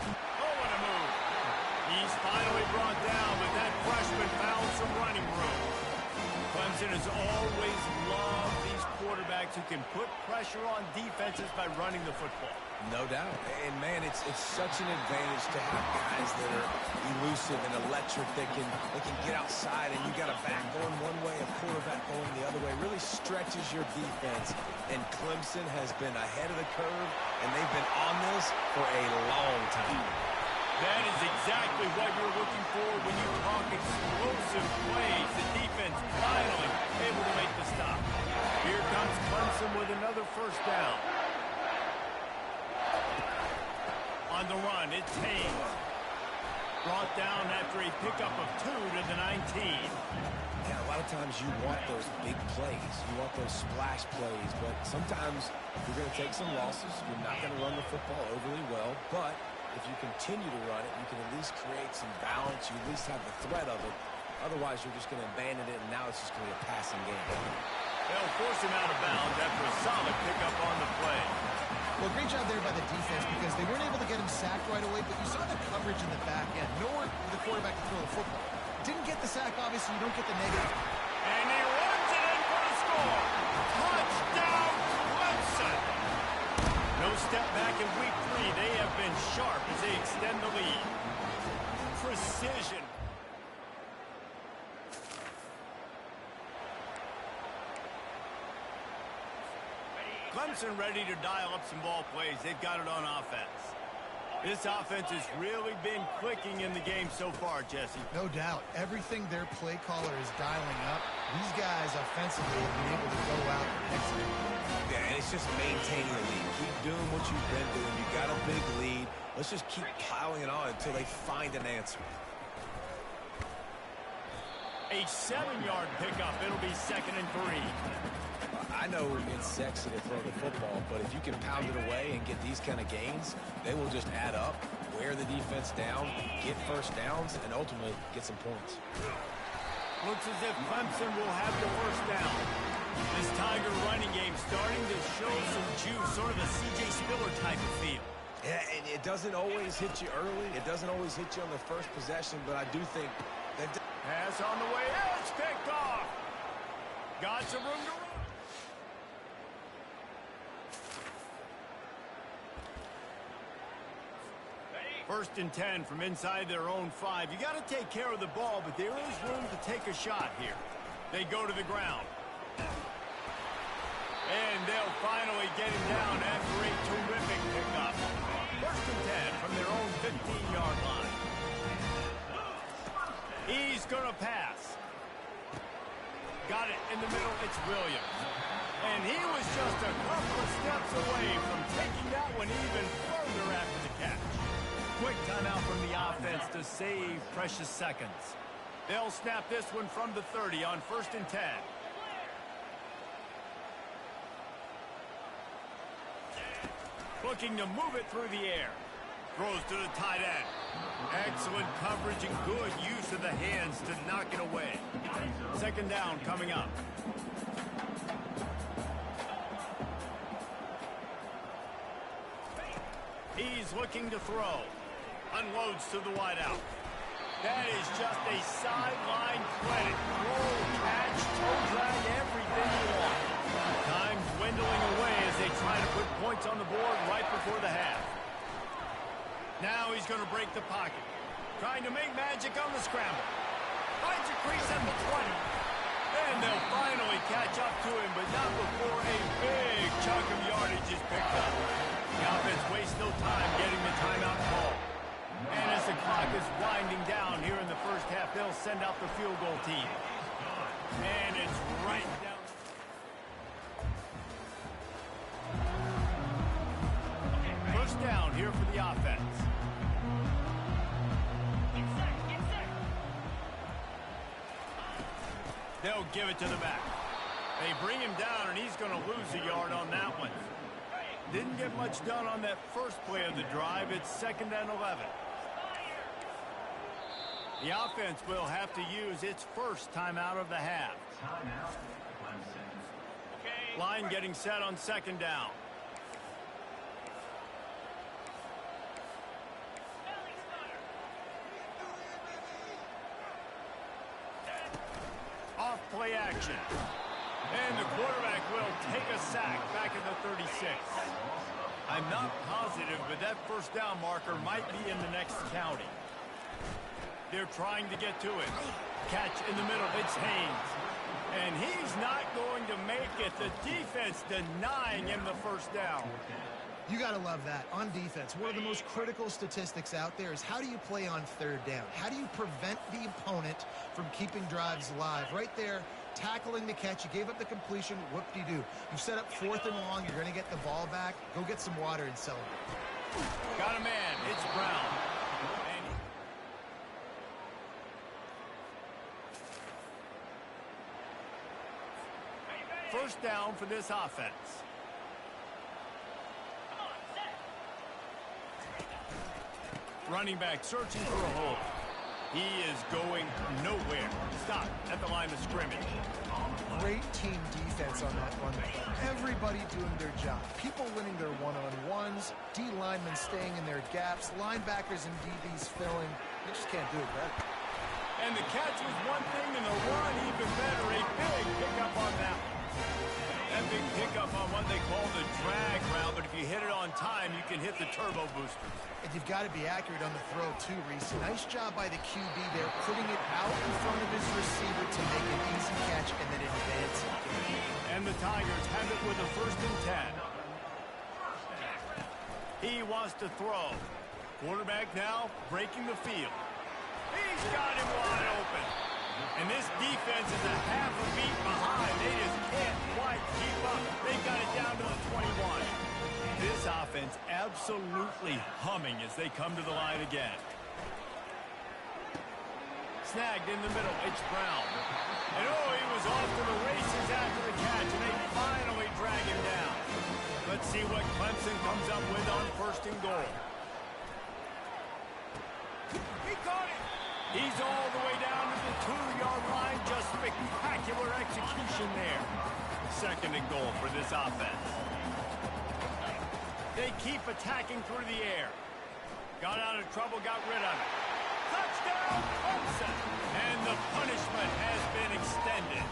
Speaker 1: Oh, what a move. He's finally brought down, but that freshman found some running room. Clemson has always loved these quarterbacks who can put pressure on defenses by running the football.
Speaker 2: No doubt. And, man, it's such an advantage to have guys that are elusive and electric that can get outside, and you got a back going one way, a quarterback going the other way. It really stretches your defense. And Clemson has been ahead of the curve, and they've been on this for a long time.
Speaker 1: That is exactly what you're looking for when you talk explosive plays. The defense finally able to make the stop. Here comes Clemson with another 1st down. On the run, it's Hayes. Brought down after a pickup of 2 to the 19.
Speaker 2: Yeah, a lot of times you want those big plays. You want those splash plays. But sometimes you're going to take some losses. You're not going to run the football overly well. But if you continue to run it, you can at least create some balance. You at least have the threat of it. Otherwise, you're just going to abandon it, and now it's just going to be a passing game.
Speaker 1: They'll force him out of bounds after a solid pickup on the play.
Speaker 3: Well, great job there by the defense because they weren't able to get him sacked right away, but you saw the coverage in the back end. Nowhere for the quarterback to throw the football. Didn't get the sack, obviously. You don't get the negative.
Speaker 1: And he runs it in for the score. Touchdown, Clemson. No step back in week 3. They have been sharp as they extend the lead. Precision. Clemson ready to dial up some ball plays. They've got it on offense. This offense has really been clicking in the game so far, Jesse.
Speaker 3: No doubt. Everything their play caller is dialing up, these guys offensively have been able to go out and execute.
Speaker 2: Yeah, and it's just maintaining the lead. Keep doing what you've been doing. You got a big lead. Let's just keep piling it on until they find an answer.
Speaker 1: A 7-yard pickup. It'll be 2nd and 3.
Speaker 2: I know it's sexy to throw the football, but if you can pound it away and get these kind of gains, they will just add up, wear the defense down, get first downs, and ultimately get some points.
Speaker 1: Looks as if Clemson will have the first down. This Tiger running game starting to show some juice, sort of a C.J. Spiller type of feel.
Speaker 2: Yeah, and it doesn't always hit you early. It doesn't always hit you on the first possession, but I do think they've done.
Speaker 1: Pass on the way. It's picked off. Got some room to run. First and 10 from inside their own 5. You got to take care of the ball, but there is room to take a shot here. They go to the ground. And they'll finally get him down after a terrific pickup. First and 10 from their own 15-yard line. He's going to pass. Got it in the middle. It's Williams. And he was just a couple of steps away from taking that one even further after the catch. Quick timeout from the offense to save precious seconds. They'll snap this one from the 30 on first and 10. Looking to move it through the air. Throws to the tight end. Excellent coverage and good use of the hands to knock it away. Second down coming up. He's looking to throw. Unloads to the wideout. That is just a sideline credit. Roll, catch, toe drag, everything you want. Time dwindling away as they try to put points on the board right before the half. Now he's going to break the pocket. Trying to make magic on the scramble. Finds a crease at the 20. And they'll finally catch up to him, but not before a big chunk of yardage is picked up. The offense wastes no time getting the timeout call. And as the clock is winding down here in the first half, they'll send out the field goal team. And it's right down. First down here for the offense. They'll give it to the back. They bring him down, and he's going to lose a yard on that one. Didn't get much done on that first play of the drive. It's second and 11. The offense will have to use its first timeout of the half. Line getting set on second down. Off play action. And the quarterback will take a sack back at the 36. I'm not positive, but that first down marker might be in the next county. They're trying to get to it. Catch in the middle. It's Haynes. And he's not going to make it. The defense denying him the first down.
Speaker 3: You got to love that. On defense, one of the most critical statistics out there is how do you play on third down? How do you prevent the opponent from keeping drives alive? Right there, tackling the catch. You gave up the completion. Whoop-de-doo. You set up fourth and long. You're going to get the ball back. Go get some water and celebrate.
Speaker 1: Got a man. It's Brown. First down for this offense. Running back searching for a hole. He is going nowhere. Stop at the line of scrimmage.
Speaker 3: Great team defense on that one. Everybody doing their job. People winning their one-on-ones. D linemen staying in their gaps. Linebackers and DBs filling. They just can't do it better.
Speaker 1: And the catch was one thing and the run even better. A big pickup on that one. That big pickup on what they call the drag route, but if you hit it on time, you can hit the turbo boosters.
Speaker 3: And you've got to be accurate on the throw, too, Reese. Nice job by the QB there, putting it out in front of his receiver to make an easy catch and then advance it.
Speaker 1: And the Tigers have it with a first and 10. He wants to throw. Quarterback now breaking the field. He's got him wide open. And this defense is a half a beat behind. They just can't quite keep up. They've got it down to the 21. This offense absolutely humming as they come to the line again. Snagged in the middle. It's Brown. And oh, he was off to the races after the catch, and they finally drag him down. Let's see what Clemson comes up with on 1st and goal. He caught it. He's all the way down to the 2-yard line. Just spectacular execution there. 2nd and goal for this offense. They keep attacking through the air. Got out of trouble, got rid of it. Touchdown, Clemson! And the punishment has been extended.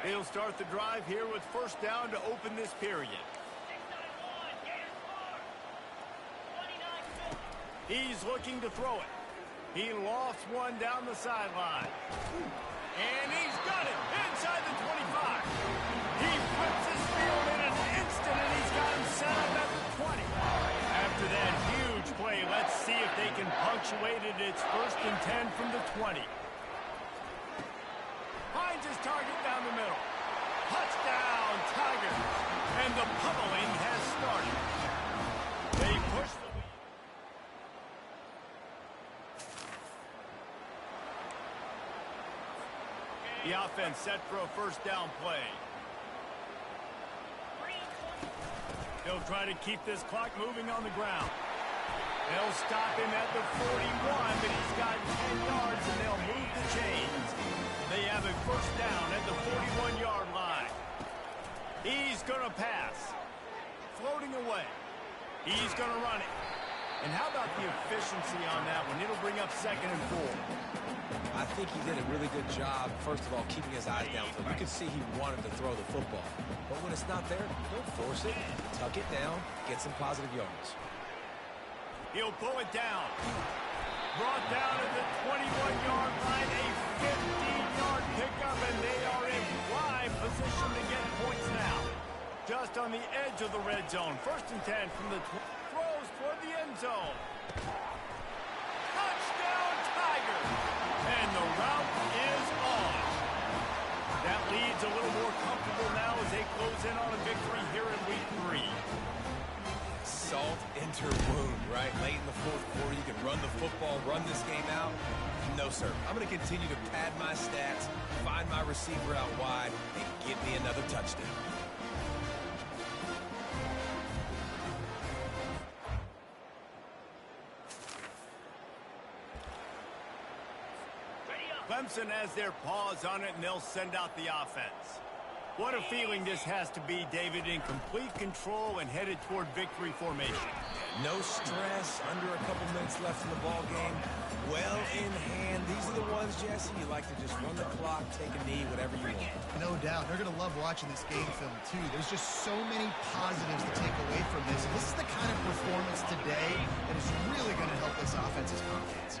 Speaker 1: They'll start the drive here with 1st down to open this period. He's looking to throw it. He lofts one down the sideline. And he's got it inside the 25. He flips his field in an instant, and he's got him set up at the 20. After that huge play, let's see if they can punctuate it. It's 1st and 10 from the 20. Finds his target down the middle. Touchdown, Tigers. And the pummeling has started. They push the lead. The offense set for a 1st down play. They'll try to keep this clock moving on the ground. They'll stop him at the 41, but he's got 10 yards, and they'll move the chains. They have a 1st down at the 41-yard line. He's going to pass. Floating away. He's going to run it. And how about the efficiency on that one? It'll bring up 2nd and 4.
Speaker 2: I think he did a really good job, first of all, keeping his eyes downfield. You could see he wanted to throw the football. But when it's not there, don't force it. Tuck it down, get some positive yards.
Speaker 1: He'll pull it down. Brought down at the 21-yard line, a 15-yard pickup, and they are in prime position to get points now. Just on the edge of the red zone. 1st and 10 from the throws toward the end zone. Touchdown, Tigers! And the route is on. That lead's a little more comfortable now as they close in on a victory here in week 3.
Speaker 2: Salt into wound, right? Late in the 4th quarter, you can run the football, run this game out. No, sir. I'm going to continue to pad my stats, find my receiver out wide, and give me another touchdown.
Speaker 1: Clemson has their paws on it, and they'll send out the offense. What a feeling this has to be, David, in complete control and headed toward victory formation.
Speaker 2: No stress, under a couple minutes left in the ball game. Well in hand. These are the ones, Jesse, you like to just run the clock, take a knee, whatever you want.
Speaker 3: No doubt. They're going to love watching this game film, too. There's just so many positives to take away from this. And this is the kind of performance today that is really going to help this offense's confidence.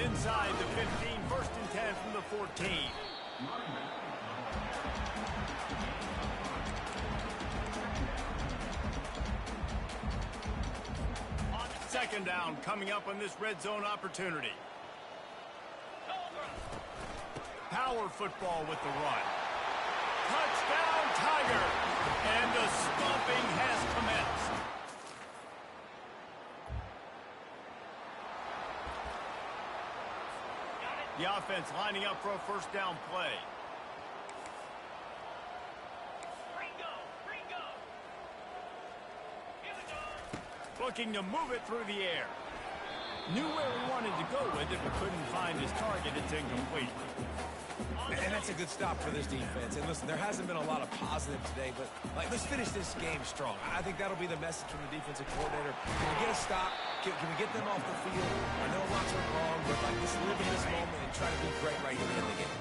Speaker 1: Inside the 15, 1st and 10 from the 14. 2nd down coming up on this red zone opportunity. Power football with the run. Touchdown, Tiger! And the stomping has commenced. The offense lining up for a 1st down play. Looking to move it through the air. Knew where he wanted to go with it, but couldn't find his target. It's incomplete.
Speaker 2: And that's a good stop for this defense. And listen, there hasn't been a lot of positive today, but let's finish this game strong. I think that'll be the message from the defensive coordinator. Can we get a stop? Can we get them off the field? I know lots are wrong, but just live in this moment and try to be great right here in the game.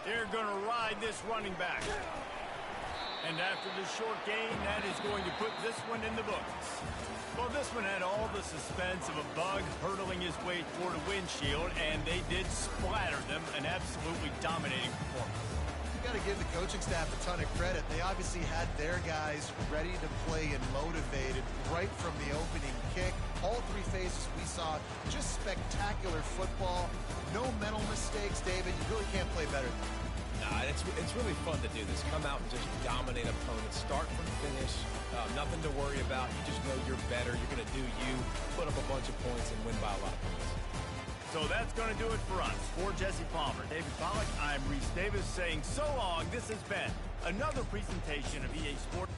Speaker 1: They're going to ride this running back. And after the short gain, that is going to put this one in the books. Well, this one had all the suspense of a bug hurtling his way toward a windshield, and they did splatter them. An absolutely dominating performance.
Speaker 3: You got to give the coaching staff a ton of credit. They obviously had their guys ready to play and motivated right from the opening kick. All 3 phases we saw, just spectacular football. No mental mistakes, David. You really can't play better than that.
Speaker 2: Nah, it's really fun to do this. Come out and just dominate opponents. Start from finish. Nothing to worry about. You just know you're better. You're going to do you, put up a bunch of points, and win by a lot of points.
Speaker 1: So that's going to do it for us. For Jesse Palmer, David Pollack, I'm Reese Davis saying so long. This has been another presentation of EA Sports.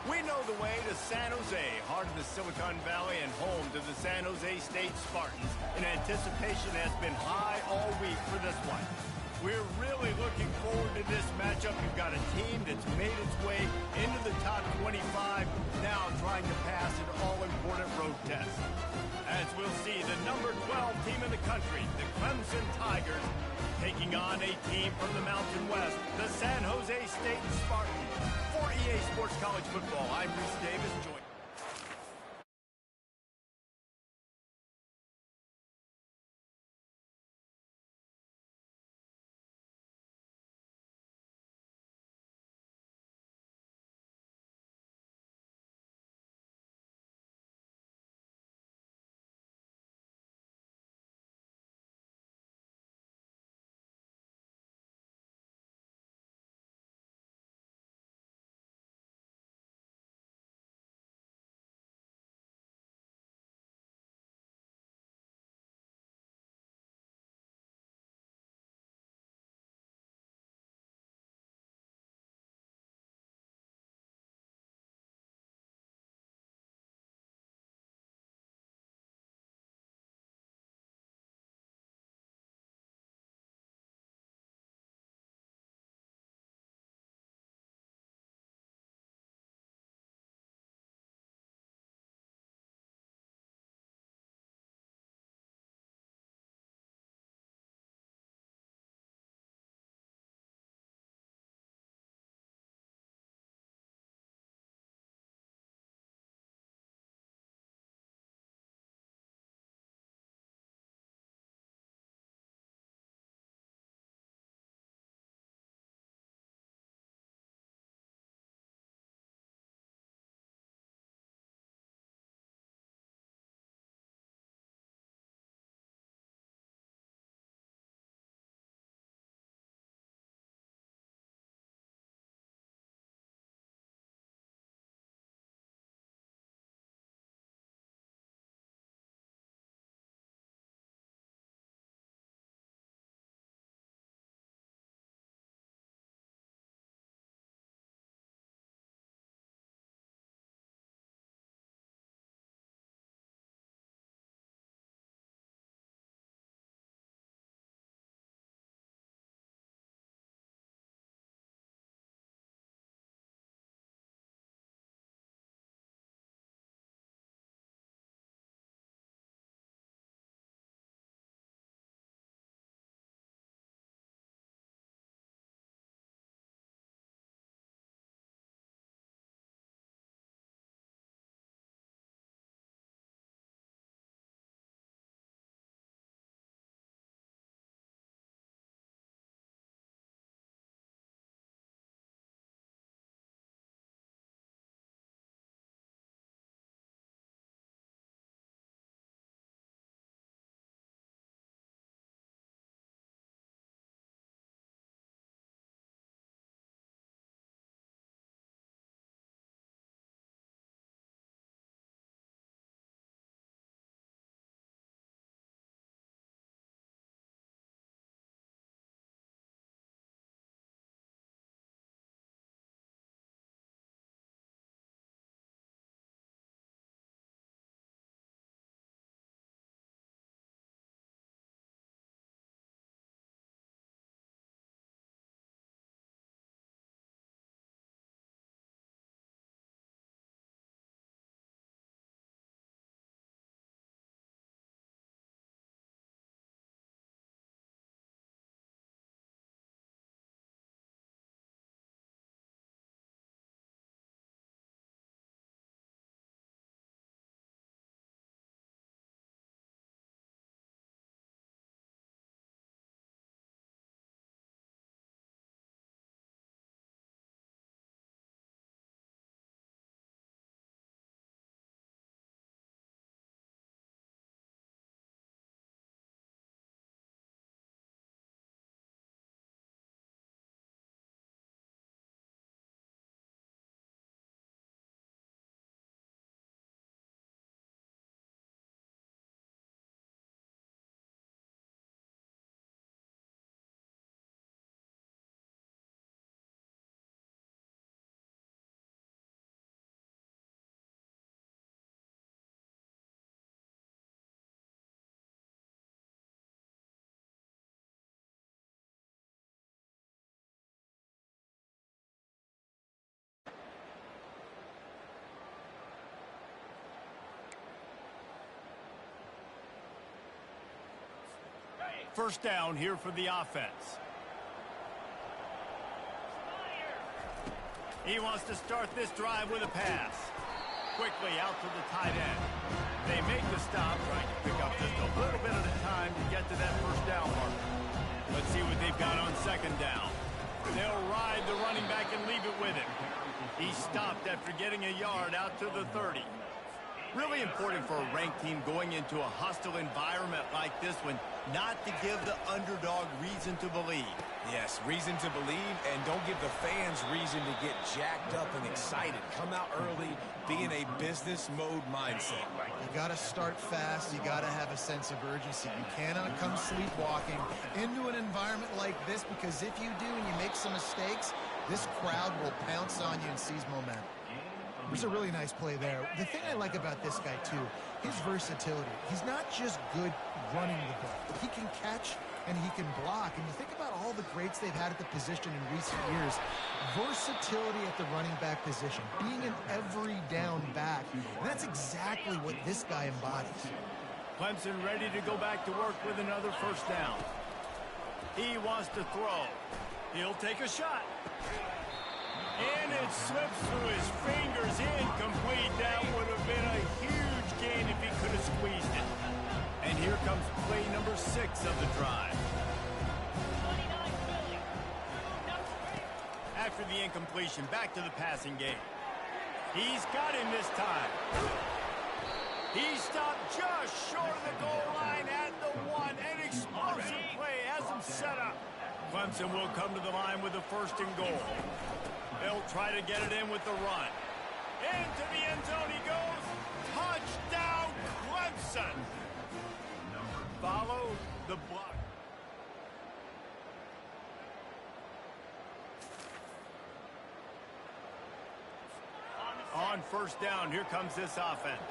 Speaker 1: We know the way to San Jose, heart of the Silicon Valley and home to the San Jose State Spartans. And anticipation has been high all week for this one. We're really looking forward to this matchup. You've got a team that's made its way into the top 25, now trying to pass an all-important road test. As we'll see, the number 12 team in the country, the Clemson Tigers, taking on a team from the Mountain West, the San Jose State Spartans. For EA Sports College Football, I'm Reese Davis. Join First down here for the offense. He wants to start this drive with a pass. Quickly out to the tight end. They make the stop, trying to pick up just a little bit at a time to get to that first down marker. Let's see what they've got on second down. They'll ride the running back and leave it with him. He stopped after getting a yard out to the 30. Really important for a ranked team going into a hostile environment like this one, not to give the underdog reason to believe.
Speaker 2: Yes, reason to believe, and don't give the fans reason to get jacked up and excited. Come out early, be in a business mode mindset.
Speaker 3: You got to start fast. You got to have a sense of urgency. You cannot come sleepwalking into an environment like this, because if you do and you make some mistakes, this crowd will pounce on you and seize momentum. There's a really nice play there. The thing I like about this guy, too, his versatility. He's not just good running the ball. He can catch and he can block. And you think about all the greats they've had at the position in recent years. Versatility at the running back position. Being an every down back. And that's exactly what this guy embodies.
Speaker 1: Clemson ready to go back to work with another first down. He wants to throw. He'll take a shot. And it slips through his fingers, incomplete. That would have been a huge gain if he could have squeezed it. And here comes play number 6 of the drive. After the incompletion, back to the passing game. He's got him this time. He stopped just short of the goal line at the 1. An explosive play has him set up. Clemson will come to the line with the first and goal. They'll try to get it in with the run. Into the end zone he goes. Touchdown, Clemson. Follow the block. On first down, here comes this offense.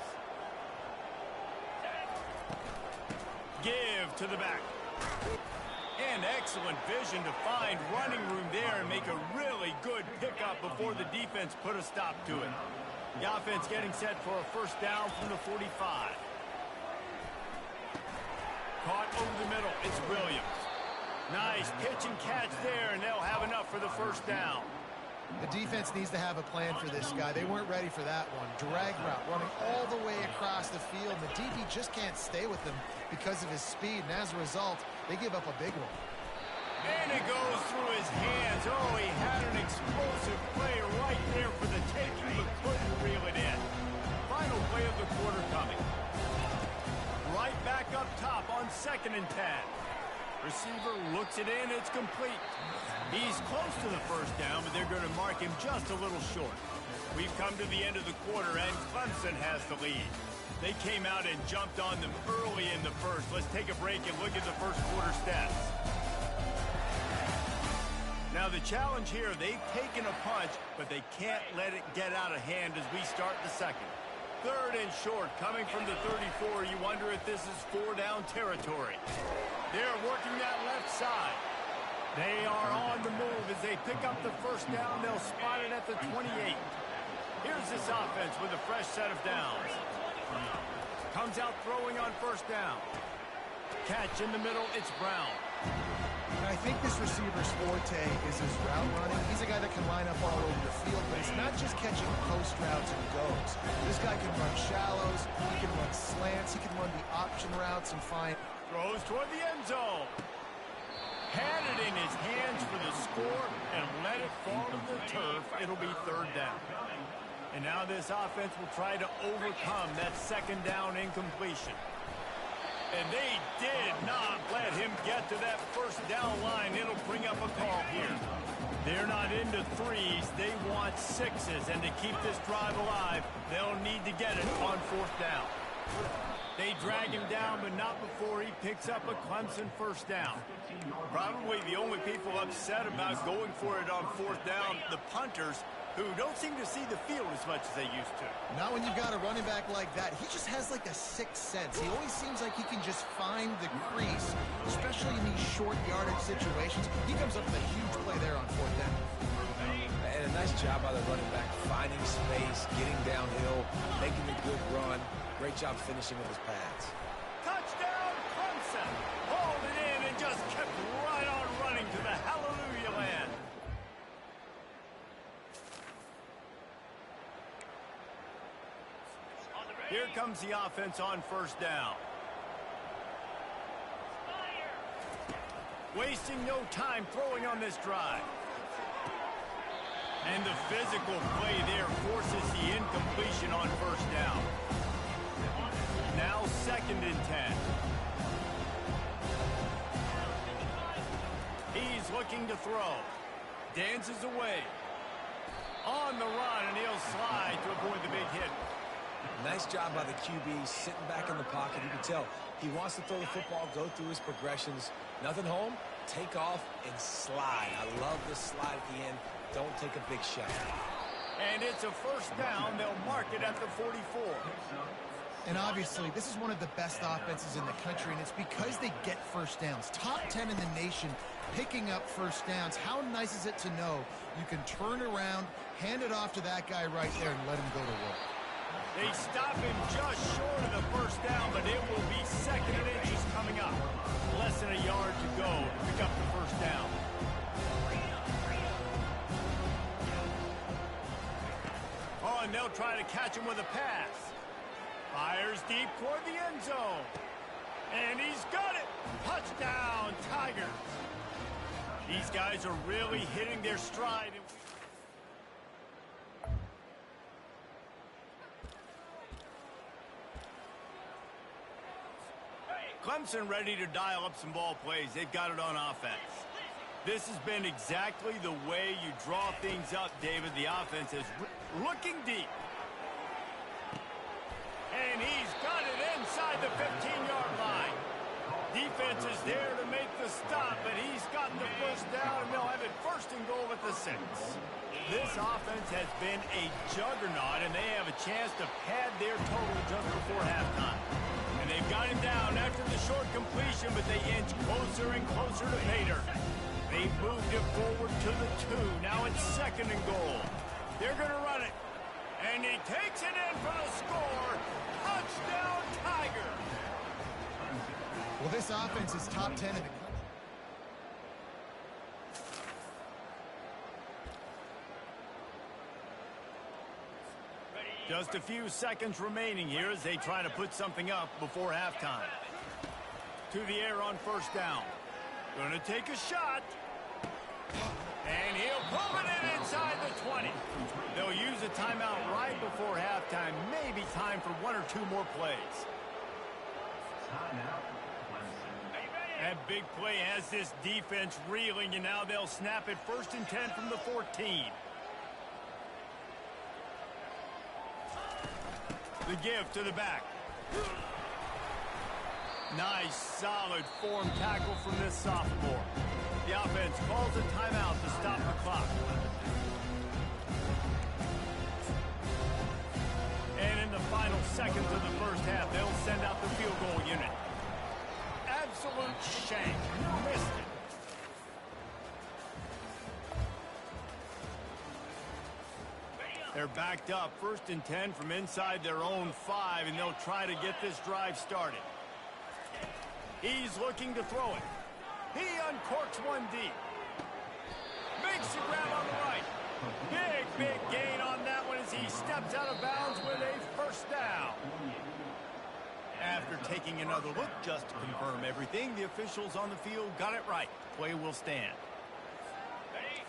Speaker 1: Give to the back. And excellent vision to find running room there and make a really good pickup before the defense put a stop to it. The offense getting set for a first down from the 45. Caught over the middle. It's Williams. Nice pitch and catch there, and they'll have enough for the first down.
Speaker 3: The defense needs to have a plan for this guy. They weren't ready for that one. Drag route running all the way across the field. The DB just can't stay with him because of his speed, and as a result, they give up a big one.
Speaker 1: And it goes through his hands. Oh, he had an explosive play right there for the taking, but couldn't reel it in. Final play of the quarter coming. Right back up top on 2nd and 10. Receiver looks it in. It's complete. He's close to the first down, but they're going to mark him just a little short. We've come to the end of the quarter, and Clemson has the lead. They came out and jumped on them early in the first. Let's take a break and look at the first quarter stats. Now, the challenge here, they've taken a punch, but they can't let it get out of hand as we start the second. 3rd and short, coming from the 34. You wonder if this is 4-down territory. They're working that left side. They are on the move as they pick up the first down. They'll spot it at the 28. Here's this offense with a fresh set of downs. Comes out throwing on first down. Catch in the middle, it's Brown.
Speaker 3: And I think this receiver's forte is his route running. He's a guy that can line up all over the field, but it's not just catching post routes and goes. This guy can run shallows, he can run slants, he can run the option routes and find...
Speaker 1: Throws toward the end zone. Had it in his hands for the score and let it fall to the turf. It'll be 3rd down. And now this offense will try to overcome that 2nd down incompletion. And they did not let him get to that first down line. It'll bring up a call here. They're not into 3s. They want 6s. And to keep this drive alive, they'll need to get it on 4th down. They drag him down, but not before he picks up a Clemson first down. Probably the only people upset about going for it on 4th down, the punters, who don't seem to see the field as much as they used to.
Speaker 3: Not when you've got a running back like that. He just has like a sixth sense. He always seems like he can just find the crease, especially in these short yardage situations. He comes up with a huge play there on 4th down.
Speaker 2: And a nice job by the running back, finding space, getting downhill, making a good run. Great job finishing with his pads.
Speaker 1: Touchdown, Clemson! Hold it in and Here comes the offense on first down. Wasting no time throwing on this drive. And the physical play there forces the incompletion on first down. Now 2nd and 10. He's looking to throw. Dances away. On the run, and he'll slide to avoid the big hit.
Speaker 2: Nice job by the QB, sitting back in the pocket. You can tell he wants to throw the football, go through his progressions. Nothing home, take off, and slide. I love the slide at the end. Don't take a big shot.
Speaker 1: And it's a first down. They'll mark it at the 44.
Speaker 3: And obviously, this is one of the best offenses in the country, and it's because they get first downs. Top 10 in the nation picking up first downs. How nice is it to know you can turn around, hand it off to that guy right there, and let him go to work.
Speaker 1: They stop him just short of the first down, but it will be 2nd and inches coming up. Less than a yard to go to pick up the first down. Oh, and they'll try to catch him with a pass. Fires deep toward the end zone. And he's got it. Touchdown, Tigers. These guys are really hitting their stride. Clemson ready to dial up some ball plays. They've got it on offense. This has been exactly the way you draw things up, David. The offense is looking deep. And he's got it inside the 15-yard line. Defense is there to make the stop, but he's gotten the first down, and they'll have it 1st and goal at the 6. This offense has been a juggernaut, and they have a chance to pad their total just before halftime. And they've got him down after the short completion, but they inch closer and closer to Pater. They moved it forward to the 2. Now it's 2nd and goal. They're going to run it. And he takes it in for the score. Touchdown, Tiger.
Speaker 3: Well, this offense is top 10 in the country.
Speaker 1: Just a few seconds remaining here as they try to put something up before halftime. To the air on first down. Going to take a shot. And he'll pull it in inside the 20. They'll use a timeout right before halftime. Maybe time for 1 or 2 more plays. That big play has this defense reeling, and now they'll snap it 1st and 10 from the 14. The give to the back. Nice, solid form tackle from this sophomore. The offense calls a timeout to stop the clock. And in the final seconds of the first half, they'll send out the field goal unit. Absolute shank. Missed it. They're backed up 1st and 10 from inside their own 5, and they'll try to get this drive started. He's looking to throw it. He uncorks one deep. Makes the grab on the right. Big gain on that one as he steps out of bounds with a first down. After taking another look just to confirm everything, the officials on the field got it right. Play will stand.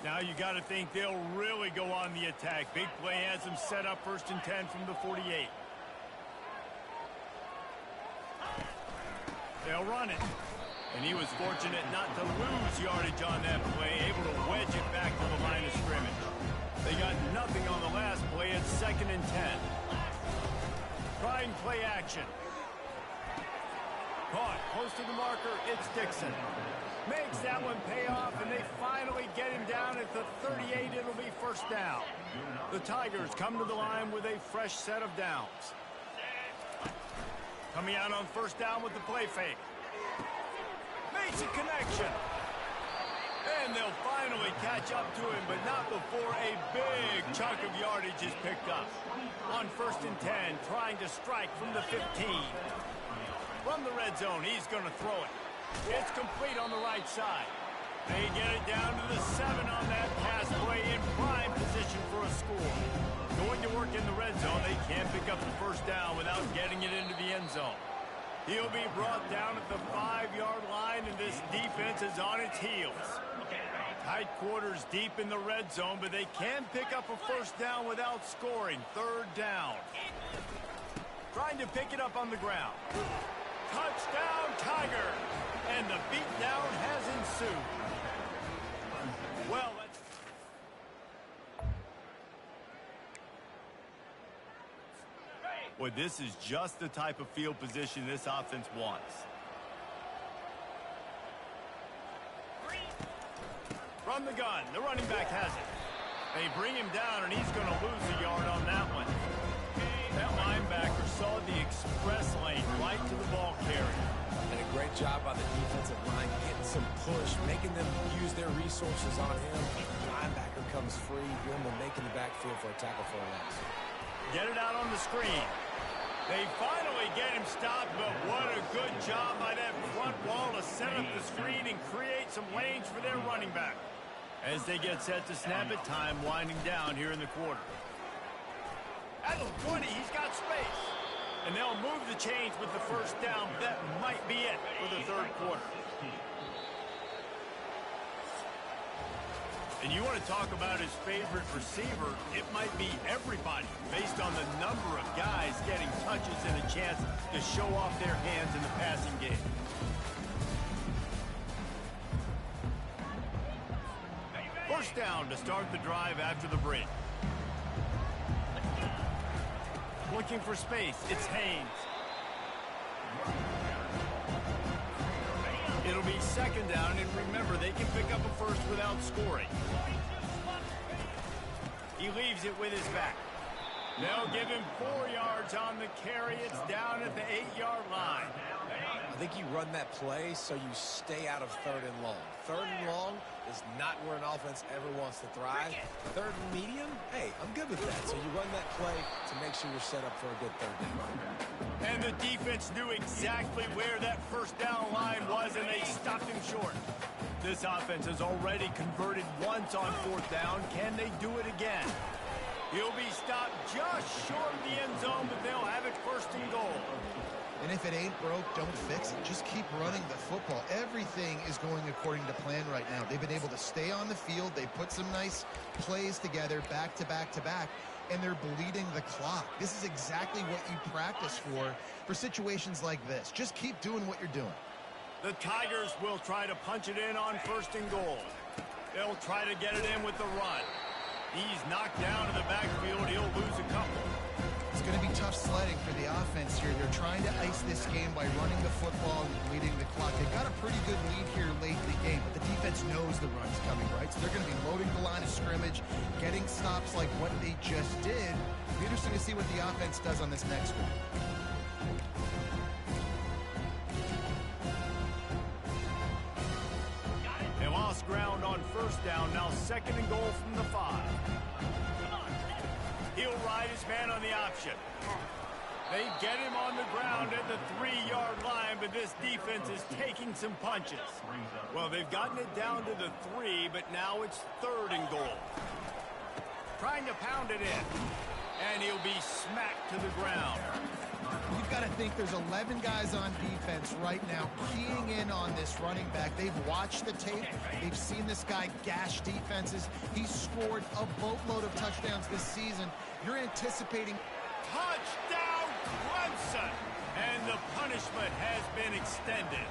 Speaker 1: Now you got to think they'll really go on the attack. Big play has them set up 1st and 10 from the 48. They'll run it. And he was fortunate not to lose yardage on that play, able to wedge it back to the line of scrimmage. They got nothing on the last play at 2nd and 10. Try and play action. Caught close to the marker, it's Dixon. Makes that one pay off, and they finally get him down at the 38. It'll be first down. The Tigers come to the line with a fresh set of downs. Coming out on first down with the play fake. Makes a connection. And they'll finally catch up to him, but not before a big chunk of yardage is picked up. On 1st and 10, trying to strike from the 15. From the red zone, he's going to throw it. It's complete on the right side. They get it down to the 7 on that pass play in prime position for a score. Going to work in the red zone, they can't pick up the first down without getting it into the end zone. He'll be brought down at the 5-yard line, and this defense is on its heels. Tight quarters deep in the red zone, but they can pick up a first down without scoring. Third down. Trying to pick it up on the ground. Touchdown, Tiger! And the beatdown has ensued. Well, boy, this is just the type of field position this offense wants. From the gun, the running back has it. They bring him down, and he's going to lose a yard on that one. That linebacker saw the express lane right to the ball carrier.
Speaker 2: And a great job by the defensive line, getting some push, making them use their resources on him. The linebacker comes free, doing the making the backfield for a tackle for a loss.
Speaker 1: Get it out on the screen. They finally get him stopped, but what a good job by that front wall to set up the screen and create some lanes for their running back. As they get set to snap it, time winding down here in the quarter. At the 20, he's got space. And they'll move the chains with the first down. That might be it for the third quarter. And you want to talk about his favorite receiver, it might be everybody based on the number of guys getting touches and a chance to show off their hands in the passing game. First down to start the drive after the break. Looking for space, it's Haynes. It'll be second down, and remember, they can pick up a first without scoring. He leaves it with his back. They'll give him 4 yards on the carry. It's down at the 8-yard line.
Speaker 2: I think you run that play so you stay out of third and long. Third and long is not where an offense ever wants to thrive. Third and medium, hey, I'm good with that. So you run that play to make sure you're set up for a good third down.
Speaker 1: And the defense knew exactly where that first down line was, and they stopped him short. This offense has already converted once on fourth down. Can they do it again? He'll be stopped just short of the end zone, but they'll have it first and goal.
Speaker 3: And if it ain't broke, don't fix it. Just keep running the football. Everything is going according to plan right now. They've been able to stay on the field. They put some nice plays together, back to back to back, and they're bleeding the clock. This is exactly what you practice for situations like this. Just keep doing what you're doing.
Speaker 1: The Tigers will try to punch it in on first and goal. They'll try to get it in with the run. He's knocked down to the backfield. He'll lose a couple.
Speaker 3: It's going to be tough sledding for the offense here. They're trying to ice this game by running the football and bleeding the clock. They've got a pretty good lead here late in the game, but the defense knows the run's coming, right? So they're going to be loading the line of scrimmage, getting stops like what they just did. It'll be interesting to see what the offense does on this next one.
Speaker 1: They lost ground on first down. Now second and goal from the 5. He'll ride his man on the option. They get him on the ground at the 3-yard line, but this defense is taking some punches. Well, they've gotten it down to the 3, but now it's third and goal. Trying to pound it in, and he'll be smacked to the ground.
Speaker 3: You've got to think there's 11 guys on defense right now keying in on this running back. They've watched the tape. They've seen this guy gash defenses. He's scored a boatload of touchdowns this season. You're anticipating...
Speaker 1: Touchdown, Clemson! And the punishment has been extended.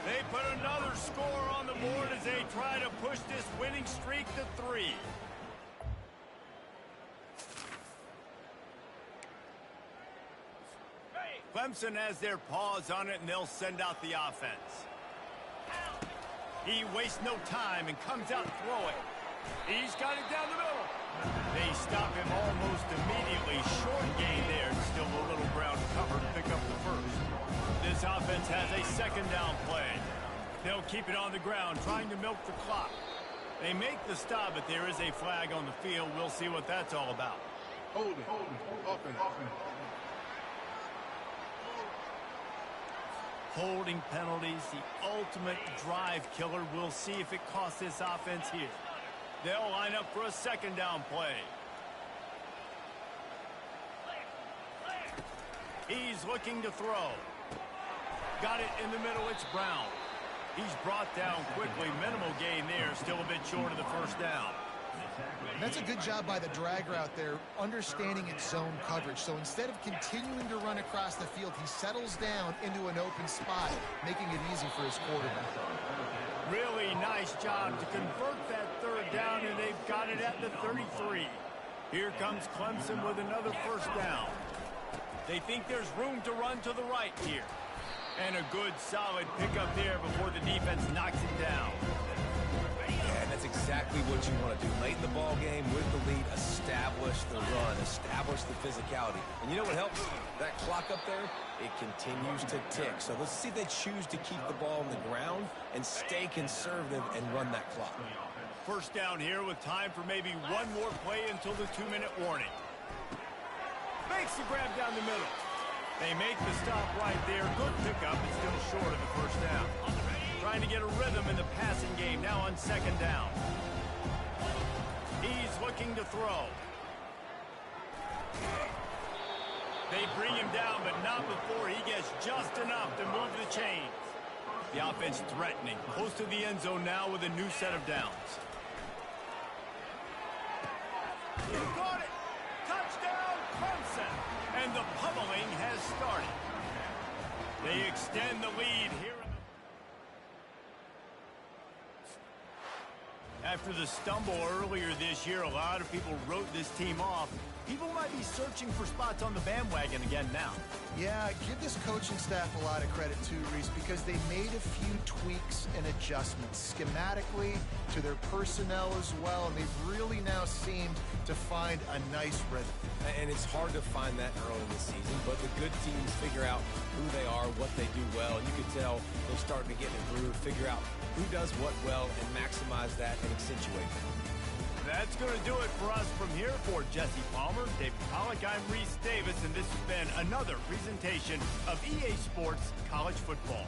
Speaker 1: They put another score on the board as they try to push this winning streak to 3. Clemson has their paws on it, and they'll send out the offense. He wastes no time and comes out throwing. He's got it down the middle. They stop him almost immediately. Short gain there. Still a little ground cover to pick up the first. This offense has a second down play. They'll keep it on the ground, trying to milk the clock. They make the stop, but there is a flag on the field. We'll see what that's all about.
Speaker 6: Hold it. Offense.
Speaker 1: Holding penalties, the ultimate drive killer. We'll see if it costs this offense here. They'll line up for a second down play. He's looking to throw. Got it in the middle. It's Brown. He's brought down quickly. Minimal gain there. Still a bit short of the first down.
Speaker 3: And that's a good job by the drag route there, understanding its zone coverage. So instead of continuing to run across the field, he settles down into an open spot, making it easy for his quarterback.
Speaker 1: Really nice job to convert that third down, and they've got it at the 33. Here comes Clemson with another first down. They think there's room to run to the right here. And a good, solid pickup there before the defense knocks it down.
Speaker 2: Yeah, and that's exactly what you want to do. Late in the ball game with the lead, establish the run, establish the physicality. And you know what helps? That clock up there, it continues to tick. So let's see if they choose to keep the ball on the ground and stay conservative and run that clock.
Speaker 1: First down here with time for maybe one more play until the 2-minute warning. Makes the grab down the middle. They make the stop right there. Good pickup, but still short of the first down. Trying to get a rhythm in the passing game now on second down. He's looking to throw. They bring him down, but not before he gets just enough to move the chains. The offense threatening. Close to the end zone now with a new set of downs. He got it. Touchdown, Clemson. And the pummeling has started. They extend the lead here. After the stumble earlier this year, a lot of people wrote this team off. People might be searching for spots on the bandwagon again now.
Speaker 3: Yeah, give this coaching staff a lot of credit too, Reese, because they made a few tweaks and adjustments schematically to their personnel as well, and they've really now seemed to find a nice rhythm.
Speaker 2: And it's hard to find that early in the season, but the good teams figure out who they are, what they do well, and you can tell they're starting to get in a groove, figure out who does what well, and maximize that and accentuate that.
Speaker 1: That's going to do it for us from here. For Jesse Palmer, David Pollack, I'm Reese Davis, and this has been another presentation of EA Sports College Football.